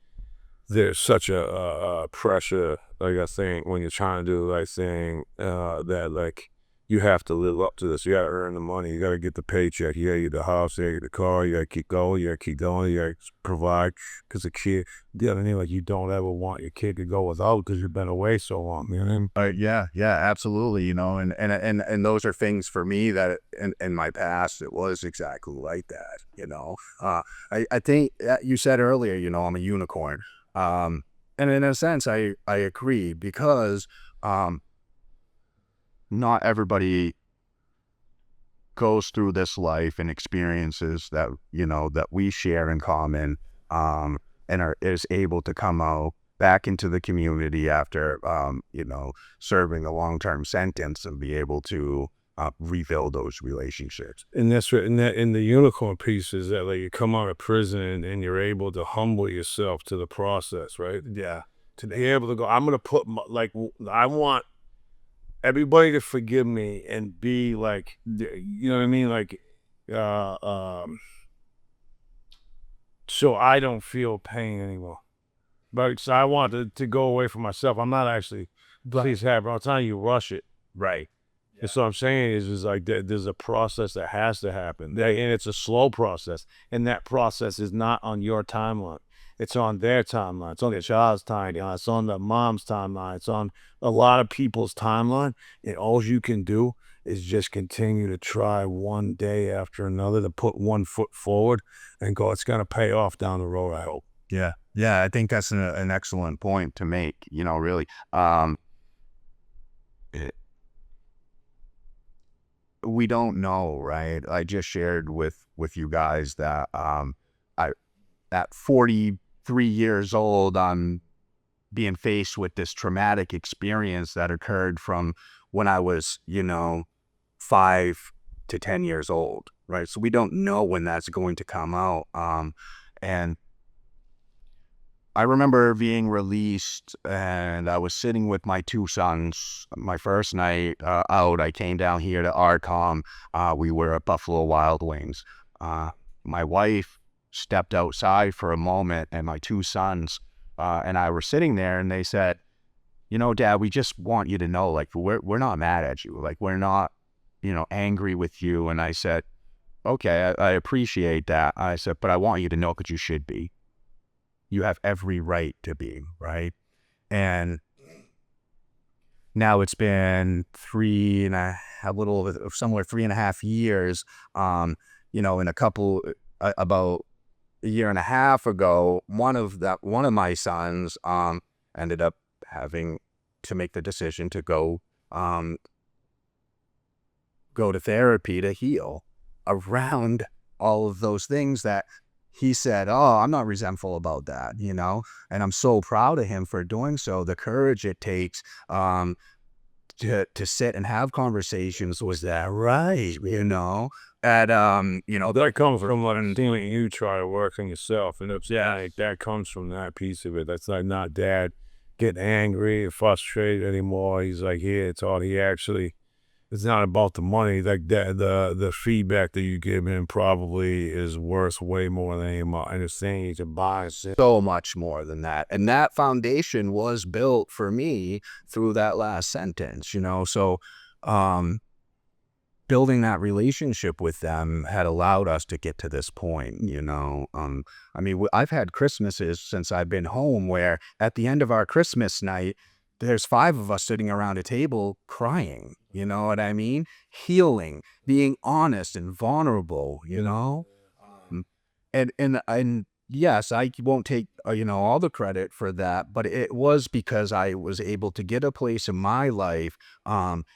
there's such a pressure, like I think when you're trying to do the right thing, that like you have to live up to this. You gotta earn the money. You gotta get the paycheck. You gotta get the house. You gotta get the car. You gotta keep going. You gotta keep going. You gotta provide. Because the kid, the other thing, like you don't ever want your kid to go without because you've been away so long. You know what I mean? Yeah, absolutely. And those are things for me that in my past it was exactly like that. I think you said earlier, I'm a unicorn, and in a sense, I agree because not everybody goes through this life and experiences that we share in common, and is able to come out back into the community after serving a long-term sentence and be able to rebuild those relationships. And that's what, in the unicorn piece is that like you come out of prison and you're able to humble yourself to the process, right? Yeah. To be able to go, I'm gonna put I want everybody to forgive me and be like, you know what I mean, like, uh, um, so I don't feel pain anymore. But so I want to go away from myself. I'm not actually please have. I'm telling you, rush it. Right. And so I'm saying is like there's a process that has to happen, and it's a slow process, and that process is not on your timeline. It's on their timeline. It's on the child's timeline. It's on the mom's timeline. It's on a lot of people's timeline. And all you can do is just continue to try one day after another to put one foot forward and go. It's gonna pay off down the road, I hope. Yeah, I think that's an excellent point to make. Really. It- we don't know, right? I just shared with you guys that I at 43 years old, I'm being faced with this traumatic experience that occurred from when I was 5 to 10 years old, right? So we don't know when that's going to come out. And I remember being released and I was sitting with my two sons. My first night out, I came down here to Arcom. We were at Buffalo Wild Wings. My wife stepped outside for a moment and my two sons and I were sitting there and they said, Dad, we just want you to know, like, we're not mad at you. Like, we're not, angry with you. And I said, okay, I appreciate that. I said, but I want you to know because you should be. You have every right to be, right? And now it's been a little somewhere 3.5 years. You know, in a couple, about a year and a half ago, one of my sons ended up having to make the decision to um go to therapy to heal around all of those things that he said, "Oh, I'm not resentful about that," you know? And I'm so proud of him for doing so. The courage it takes to sit and have conversations. Was that right? You know? And you know, That comes from letting seeing you try to work on yourself, and it's like that comes from that piece of it. That's like not dad getting angry or frustrated anymore. He's like, yeah, it's all he actually. It's not about the money. Like that, the feedback that you give him probably is worth way more than any anything you can buy. so much more than that. And that foundation was built for me through that last sentence, you know? So, um, building that relationship with them had allowed us to get to this point, you know? I mean, I've had Christmases since I've been home where at the end of our Christmas night, there's 5 of us sitting around a table crying, you know what I mean? Healing, being honest and vulnerable, you know? Um, and yes, I won't take, you know, all the credit for that, but it was because I was able to get a place in my life,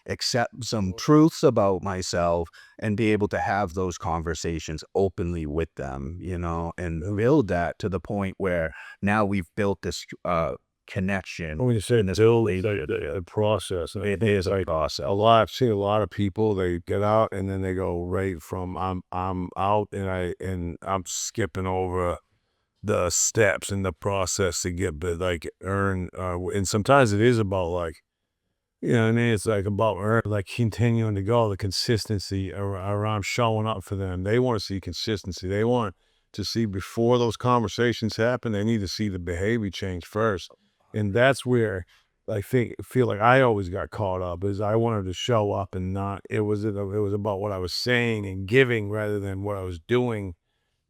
accept some truths about myself and be able to have those conversations openly with them, you know, and build that to the point where now we've built this connection. When you say in this build relation- the process, It is a like process. I've seen a lot of people. They get out and then they go right from I'm out and I'm skipping over the steps in the process to get but like earn. And sometimes it is about like you know what I mean. It's like about like continuing to go the consistency around showing up for them. They want to see consistency. They want to see before those conversations happen. They need to see the behavior change first. And that's where I feel like I always got caught up is I wanted to show up and not it was about what I was saying and giving rather than what I was doing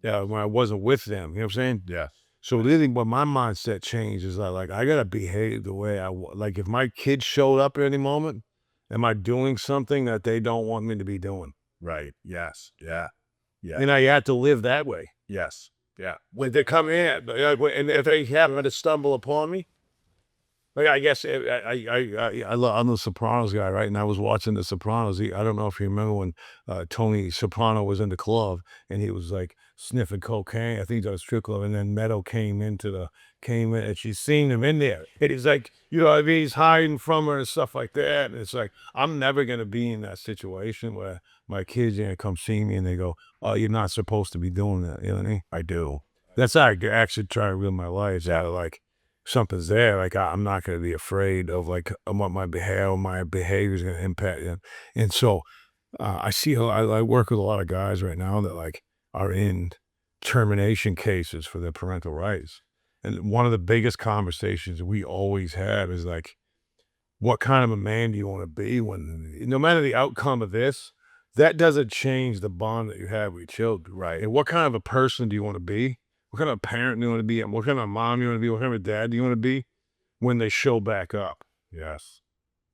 when I wasn't with them. You know what I'm saying? Yeah. So really what my mindset changed is like I gotta behave the way like if my kids showed up at any moment, am I doing something that they don't want me to be doing? Right. Yes. Yeah. Yeah. And I had to live that way. Yes. Yeah. When they come in, and if they happen to stumble upon me, like, I guess I'm the Sopranos guy, right? And I was watching the Sopranos. I don't know if you remember when Tony Soprano was in the club and he was like sniffing cocaine. I think he was at a strip club, and then Meadow came in and she seen him in there. And he's like, you know what I mean? He's hiding from her and stuff like that. And it's like, I'm never gonna be in that situation where my kids are gonna come see me and they go, oh, you're not supposed to be doing that. You know what I mean? I do. That's how I actually try to live my life. Yeah, like something's there. Like I'm not going to be afraid of like what my behavior is going to impact them. And so I see I work with a lot of guys right now that like are in termination cases for their parental rights. And one of the biggest conversations we always have is like, what kind of a man do you want to be when, no matter the outcome of this, that doesn't change the bond that you have with your children, right? And what kind of a person do you want to be? What kind of parent do you want to be? And what kind of mom you want to be? What kind of dad do you want to be when they show back up? Yes.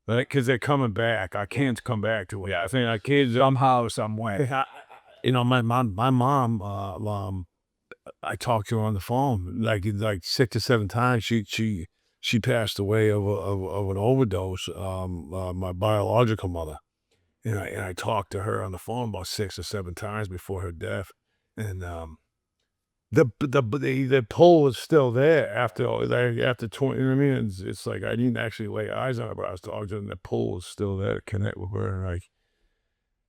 Right? Because they're coming back. I can't come back to it. Yeah, I think our kids, Somehow, some way. you know, my mom, I talked to her on the phone like 6 or 7 times. She passed away of an overdose. My biological mother, and I talked to her on the phone about 6 or 7 times before her death, and the pull was still there after like after 20. You know what I mean? It's like I didn't actually lay eyes on her, but I was talking to her, and the pull was still there to connect with her, and like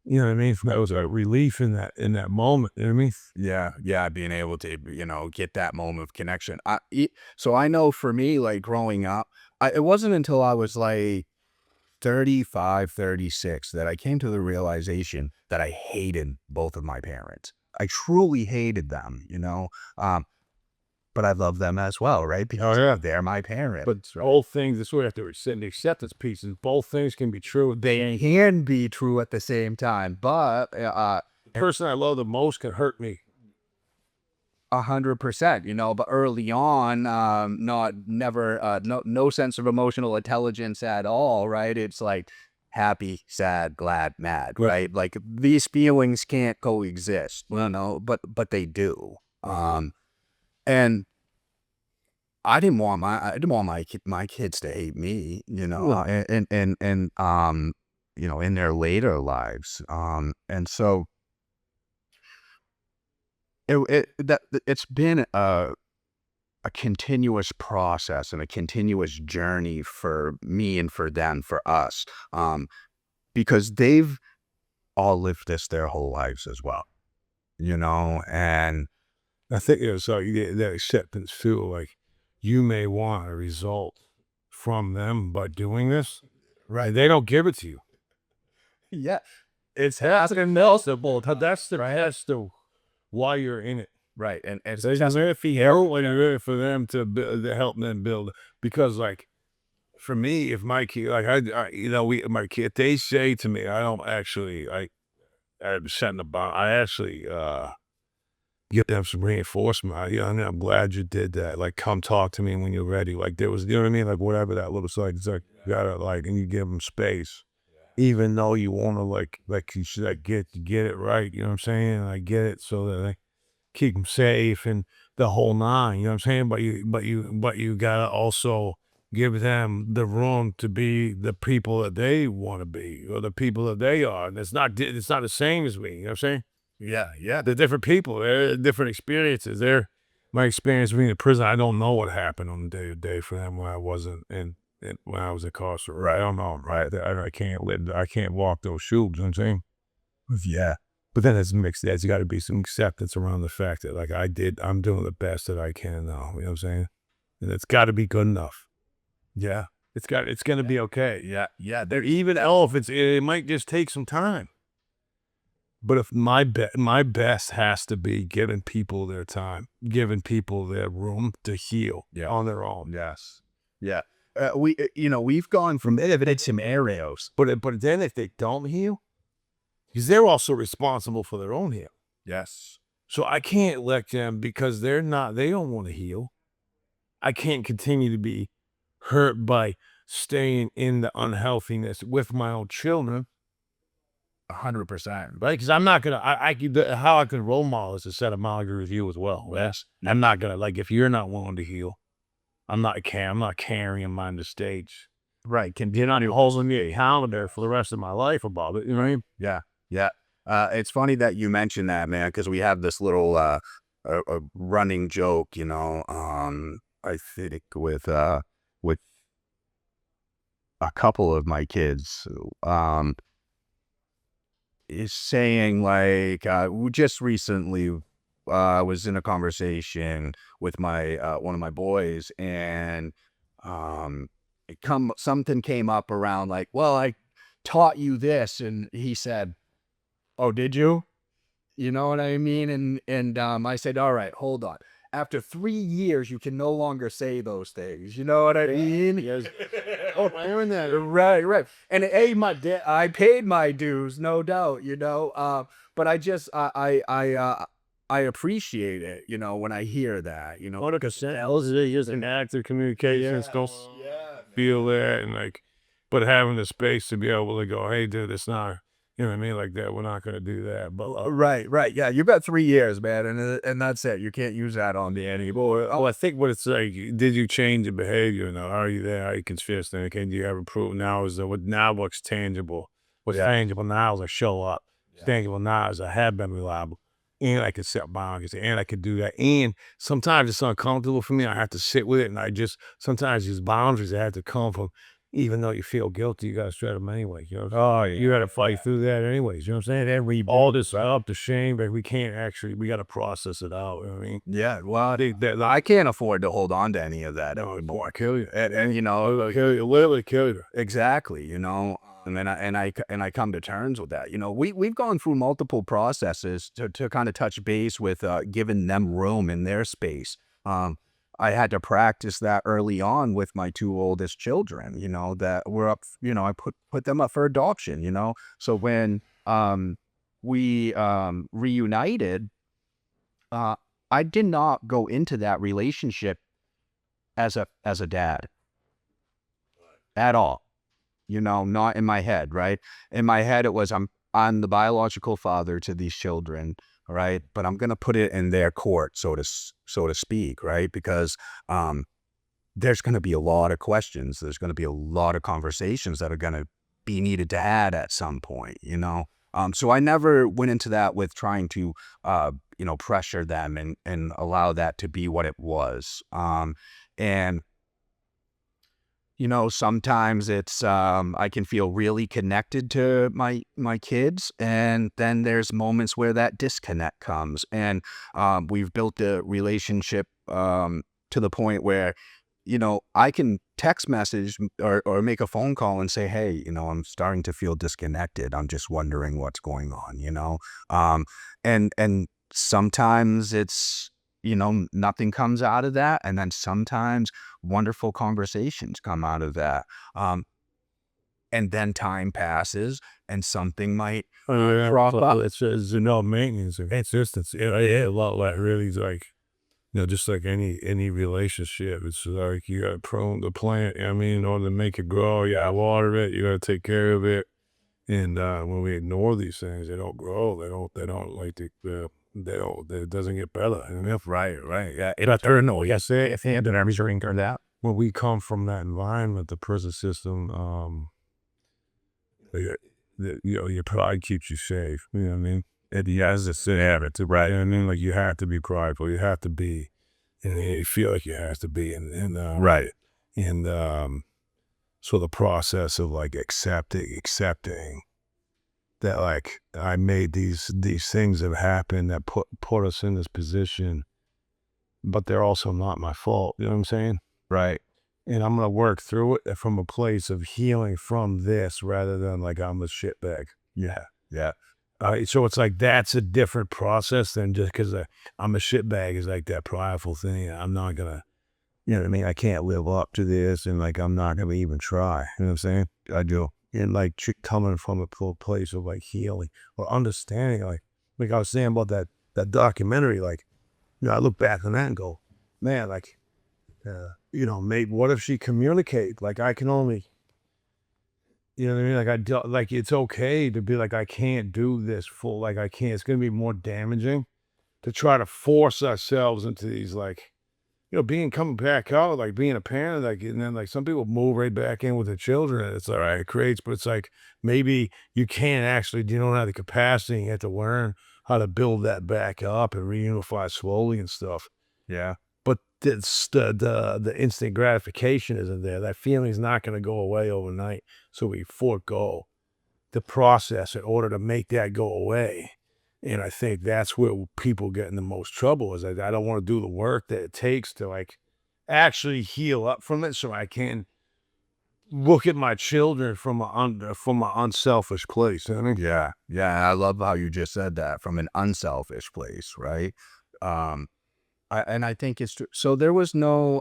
you know what I mean? That was a relief in that moment. You know what I mean? Yeah, yeah, being able to, you know, get that moment of connection. So I know for me, like growing up, it wasn't until I was like 35, 36 that I came to the realization that I hated both of my parents. I truly hated them, you know, but I love them as well, right? Oh Because yeah. they're my parents. But both things, that's what we have to accept. The acceptance pieces, both things can be true. They can be true at the same time, but The person I love the most can hurt me. 100%, but early on, no sense of emotional intelligence at all, right? It's like happy, sad, glad, mad, right? Like these feelings can't coexist, but they do. And I didn't want my kids to hate me, in their later lives. And so it's been a continuous process and a continuous journey for me and for them, for us, because they've all lived this their whole lives as well, and I think it's you get that acceptance too. Like you may want a result from them by doing this, right? They don't give it to you. yeah, That's the why you're in it. right. And it's It's just, really for them to help them build. Because like for me, if my kid, like my kid, they say to me, I don't actually, I'm setting the bar. I actually give them some reinforcement. I'm glad you did that. Like, come talk to me when you're ready. Like there was, you know what I mean? Like whatever that looks like. It's like you gotta like, and you give them space, even though you want to like you should like, get it right. You know what I'm saying? I get it so that they keep them safe and the whole nine. You know what I'm saying? But you gotta also give them the room to be the people that they want to be or the people that they are. And it's not the same as me. You know what I'm saying? yeah, They're different people. They're different experiences. My experience being in prison. I don't know what happened on the day to day for them when I wasn't when I was incarcerated. I don't know. Right? I can't live. I can't walk those shoes. You know what I'm saying? yeah, But then it's mixed. There's got to be some acceptance around the fact that like I'm doing the best that I can now. You know what I'm saying? And it's got to be good enough. yeah, It's gonna be okay. yeah. Even if it might just take some time. But if my best has to be giving people their time, giving people their room to heal on their own. Yes. Yeah. We've gone from evident scenarios. But then if they don't heal, because they're also responsible for their own heal. Yes. So I can't let them because they don't want to heal. I can't continue to be hurt by staying in the unhealthiness with my own children. 100%. Right? Because I'm not gonna. How I can role model is to set a boundary with you as well. Yes, I'm not gonna like if you're not willing to heal. I'm not carrying mine to stage. Right. You're not holding me accountable for the rest of my life about it. You know what I mean? Yeah. Yeah. It's funny that you mentioned that, man, because we have this little a running joke, I think with a couple of my kids, is saying like just recently was in a conversation with my one of my boys, and something came up around like, well, I taught you this, and he said, oh, did you? You know what I mean? And I said, all right, hold on. After 3 years, you can no longer say those things. You know what I mean? Yes. Oh, I'm hearing that. Right, right. And hey, I paid my dues, no doubt. But I appreciate it. When I hear that. 100%. Else is just an act of communication. It's don't feel that and like, but having the space to be able to go, hey, dude, it's not. You know what I mean? Like that, we're not gonna do that. But Right, right. Yeah, you've got 3 years, man, and that's it. You can't use that on me anymore. oh, I think what it's like, did you change your behavior? Now, are you there? Are you consistent? Can you ever prove now is what's tangible? What's tangible now is I show up. What's tangible now is I have been reliable. And I can set boundaries and I can do that. And sometimes it's uncomfortable for me. I have to sit with it. And sometimes these boundaries have to come from, even though you feel guilty, you got to strut them anyway. You know, Oh, you got to fight through that anyways. You know what I'm saying? All this up the shame, but we got to process it out. You know what I mean? yeah. Well, I can't afford to hold on to any of that No, anymore. boy, kill you. And Kill you, literally kill you. exactly. And then I come to terms with that. We've gone through multiple processes to kind of touch base with giving them room in their space. I had to practice that early on with my two oldest children, that were up, I put them up for adoption, So when we reunited, I did not go into that relationship as a dad at all. Not in my head, right? In my head, it was I'm the biological father to these children, right? But I'm gonna put it in their court, so to speak, right? Because there's gonna be a lot of questions. There's gonna be a lot of conversations that are gonna be needed to add at some point. So I never went into that with trying to, pressure them and allow that to be what it was. And sometimes it's I can feel really connected to my kids, and then there's moments where that disconnect comes, and we've built a relationship to the point where I can text message or make a phone call and say, hey, I'm starting to feel disconnected. I'm just wondering what's going on. And sometimes it's nothing comes out of that, and then sometimes wonderful conversations come out of that. And then time passes and something might crop up. It's maintenance and consistency. A lot like really like, just like any relationship, it's like you got to prune the plant. I mean, in order to make it grow, you got to water it. You got to take care of it. And when we ignore these things, they don't grow. They don't like they don't. It doesn't get better. Right. Yeah. It I don't know. Yes, if they had an measuring or that. When we come from that environment, the prison system, your pride keeps you safe. You know what I mean? It has this habit, right? You know what I mean? Like you have to be prideful. You have to be, and you feel like you have to be, and right. And so the process of like accepting that like I made these things have happened that put us in this position, but they're also not my fault. You know what I'm saying? Right. And I'm gonna work through it from a place of healing from this rather than like I'm a shitbag. Yeah. Yeah. So it's like that's a different process than just because I'm a shitbag is like that prideful thing. I'm not gonna, you know what I mean? I can't live up to this, and like I'm not gonna even try. You know what I'm saying? I do. And like coming from a place of like healing or understanding, like I was saying about that documentary, like I look back on that and go, man, like maybe what if she communicate? Like I can only, you know what I mean? Like like it's okay to be like I can't do this full, like I can't. It's gonna be more damaging to try to force ourselves into these like being coming back out, like being a parent, like, and then like some people move right back in with the children. And it's all right, it creates, but it's like maybe you can't actually, you don't have the capacity. You have to learn how to build that back up and reunify slowly and stuff. Yeah. But it's the instant gratification isn't there. That feeling is not going to go away overnight. So we forego the process in order to make that go away. And I think that's where people get in the most trouble is that I don't want to do the work that it takes to like actually heal up from it so I can look at my children from from an unselfish place. You know what I mean? Yeah. Yeah. I love how you just said that, from an unselfish place, right? And I think it's true. So there's no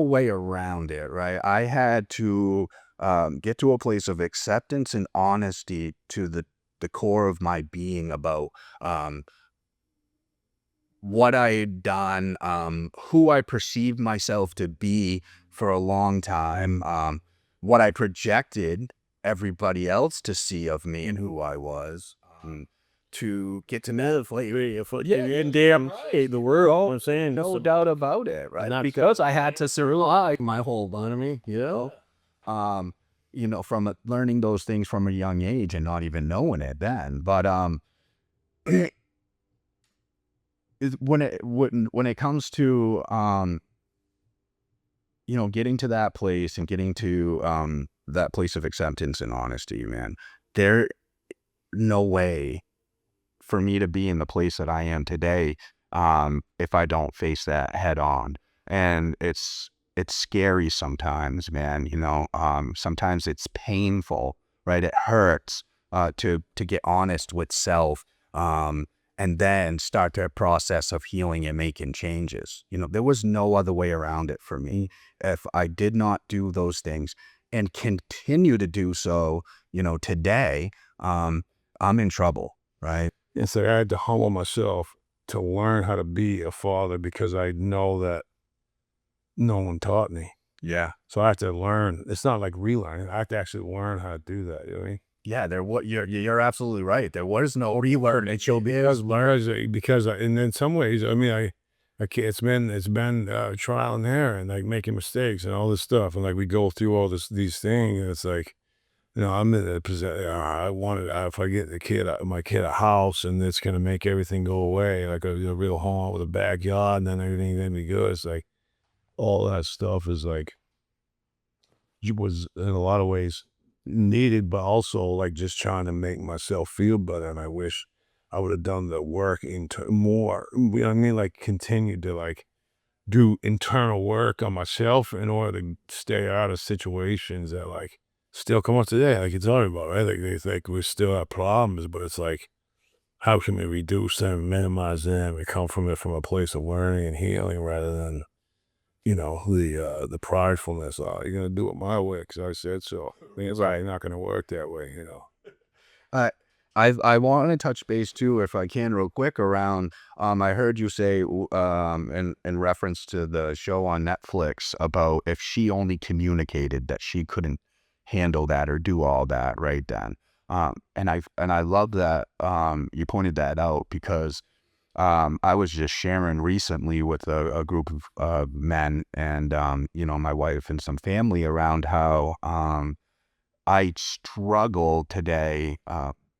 way around it, right? I had to get to a place of acceptance and honesty to the core of my being about what I had done, who I perceived myself to be for a long time, what I projected everybody else to see of me and who I was. To get to know And damn right, the world. I'm saying no doubt about it, right? Because I had to survive my whole life, from learning those things from a young age and not even knowing it then. But when it comes to getting to that place and getting to that place of acceptance and honesty, man, there no way for me to be in the place that I am today if I don't face that head on. And it's scary sometimes, man. Sometimes it's painful, right? It hurts to get honest with self, and then start the process of healing and making changes. There was no other way around it for me. If I did not do those things and continue to do so, today, I'm in trouble, right? And so I had to humble myself to learn how to be a father because I know that no one taught me. Yeah. So I have to learn. It's not like relearning. I have to actually learn how to do that. You know what I mean? Yeah, you're absolutely right. There was no relearn. Because and in some ways, I mean, it's been trial and error and like making mistakes and all this stuff, and like we go through all these things, and it's like, I'm in a position. I wanted if I get my kid a house, and it's gonna make everything go away, like a real home with a backyard, and then everything gonna be good. It's like all that stuff is like was in a lot of ways needed, but also like just trying to make myself feel better. And I wish I would have done the work into more. You know what I mean? Like continue to like do internal work on myself in order to stay out of situations that like still come up today. Like it's talking about, right? Like they think we still have problems, but it's like how can we reduce them, minimize them, and come from it from a place of learning and healing rather than the pridefulness. You're gonna do it my way because I said so. I mean, it's Right. not gonna work that way. I I want to touch base too, if I can, real quick around. I heard you say, in reference to the show on Netflix about if she only communicated that she couldn't handle that or do all that right then. And I love that you pointed that out because I was just sharing recently with a group of men and my wife and some family around how I struggle today.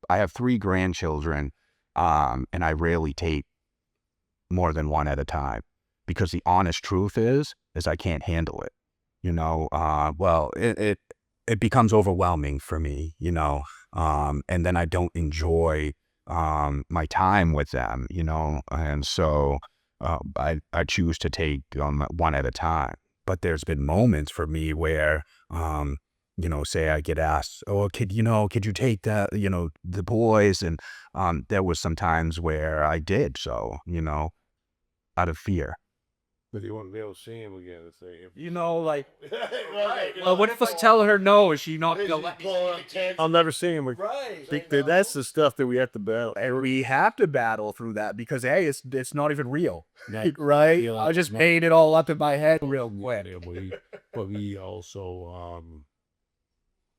I have 3 grandchildren, and I rarely take more than one at a time because the honest truth is I can't handle it. Well, it becomes overwhelming for me, and then I don't enjoy my time with them, and so I choose to take one at a time. But there's been moments for me where say I get asked, "Oh, could you take the boys?" And there was some times where I did so, out of fear. But you won't be able to see him again. It's like, Like, Right. well, what if I tell her no? Is she not gonna let me? I'll never see him again. Right. That's the stuff that we have to battle. And we have to battle through that because hey, it's not even real, Right. right? Yeah, I just made it all up in my head real quick. Yeah, but we also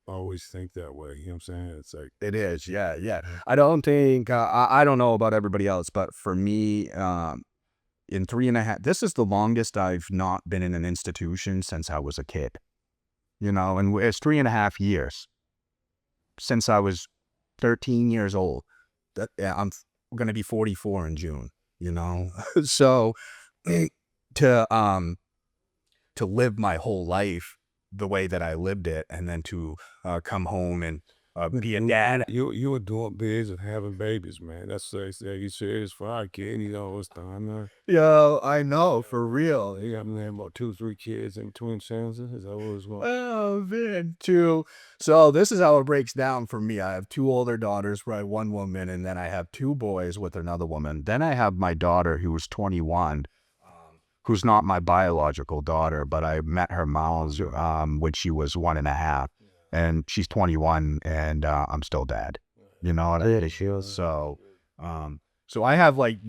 always think that way. You know what I'm saying? It's like It is, yeah. I don't think I don't know about everybody else, but for me, in 3.5, this is the longest I've not been in an institution since I was a kid. And it's 3.5 years since I was 13 years old. Yeah, I'm going to be 44 in June. So to live my whole life the way that I lived it, and then to come home and be a dad. you were doing biz and having babies, man. That's you serious for our kid. It's time. Yeah, I know, for real. You got me about 2, 3 kids in between sentences. Is that what it was going? Oh, man, two. So this is how it breaks down for me. I have 2 older daughters, right? One woman, and then I have 2 boys with another woman. Then I have my daughter who was 21, who's not my biological daughter, but I met her mom when she was 1.5, and she's 21, and I'm still dad. You know what I mean? So I have like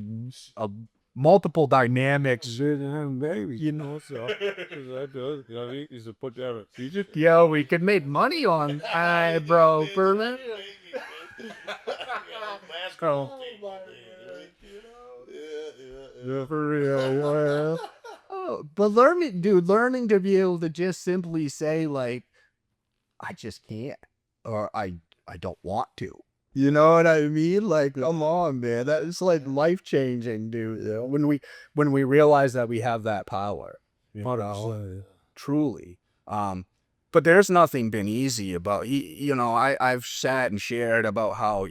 multiple dynamics. Having babies, so that does, you used to put that. You just Yo, we could make money on eyebrow Berlin. Oh For real. Oh, but learning to be able to just simply say like, I just can't, or I don't want to. You know what I mean? Like, come on, man. That is like life changing, dude. When we realize that we have that power, truly. But there's nothing been easy about. I've sat and shared about how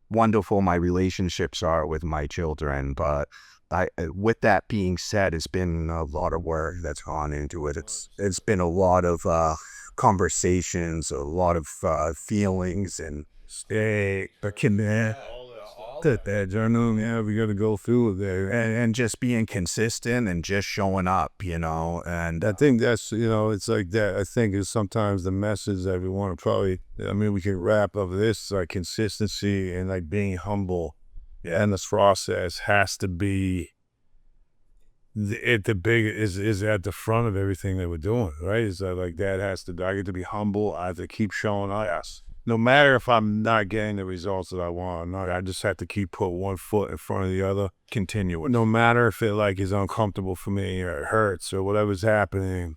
wonderful my relationships are with my children, but with that being said, it's been a lot of work that's gone into it. It's been a lot of conversations, a lot of feelings, and that journal. Yeah, we got to go through it there. and just being consistent and just showing up, and I think that's it's like that. I think is sometimes the message that we want to probably. I mean, we can wrap up this like consistency and like being humble. and this process has to be the big is at the front of everything that we're doing, right? Is that like that has to I get to be humble. I have to keep showing us. No matter if I'm not getting the results that I want or not, I just have to keep put one foot in front of the other. Continue. No matter if it like is uncomfortable for me or it hurts or whatever's happening,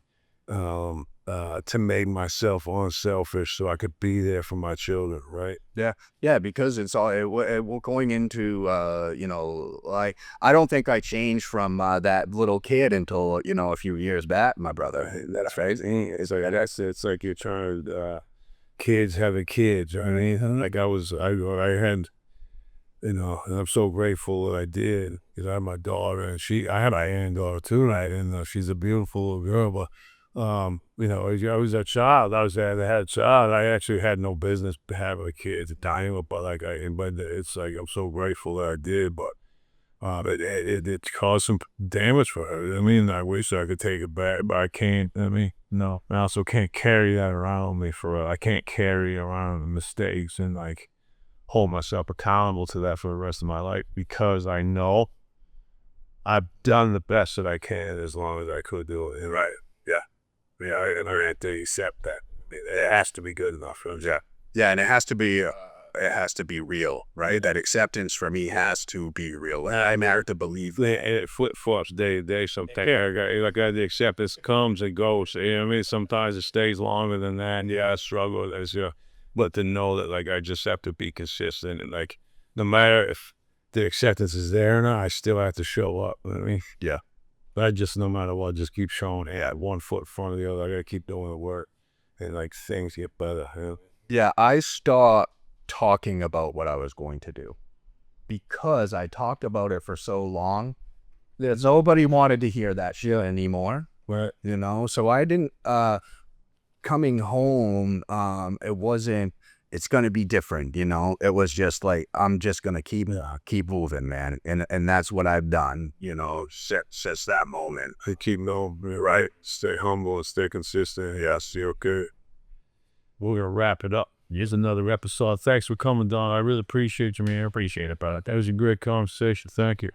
to make myself unselfish so I could be there for my children, right? Yeah, because it's all going into like I don't think I changed from that little kid until a few years back, my brother. That's crazy. It's like it's like you're trying to kids having kids, right? Like I had, and I'm so grateful that I did because I had my daughter and I had my granddaughter too, right? And she's a beautiful little girl, but as I was a child, I had a child. I actually had no business having a kid at the time, but but it's like I'm so grateful that I did, but it caused some damage for her. I mean, I wish I could take it back, but I can't. I mean, no, I also can't carry that around me I can't carry around mistakes and like hold myself accountable to that for the rest of my life because I know I've done the best that I can as long as I could do it. Right. Yeah, and I have to accept that. It has to be good enough for them. Yeah, and it has to be real, right? That acceptance for me has to be real. I'm out to believe. It flip-flops day to day sometimes. Yeah, the acceptance comes and goes. You know what I mean? Sometimes it stays longer than that. And yeah, I struggle. But to know that like I just have to be consistent and like no matter if the acceptance is there or not, I still have to show up. You know what I mean? Yeah. But I just, no matter what, just keep showing, one foot in front of the other. I gotta keep doing the work, and like things get better. Yeah, I stopped talking about what I was going to do because I talked about it for so long that nobody wanted to hear that shit anymore. Right. So I didn't. Coming home, it wasn't. It's gonna be different, It was just like I'm just gonna keep moving, man, and that's what I've done, since that moment. I keep moving, right? Stay humble and stay consistent. Yeah, see, okay. We're gonna wrap it up. Here's another episode. Thanks for coming, Don. I really appreciate you, man. I appreciate it, brother. That was a great conversation. Thank you.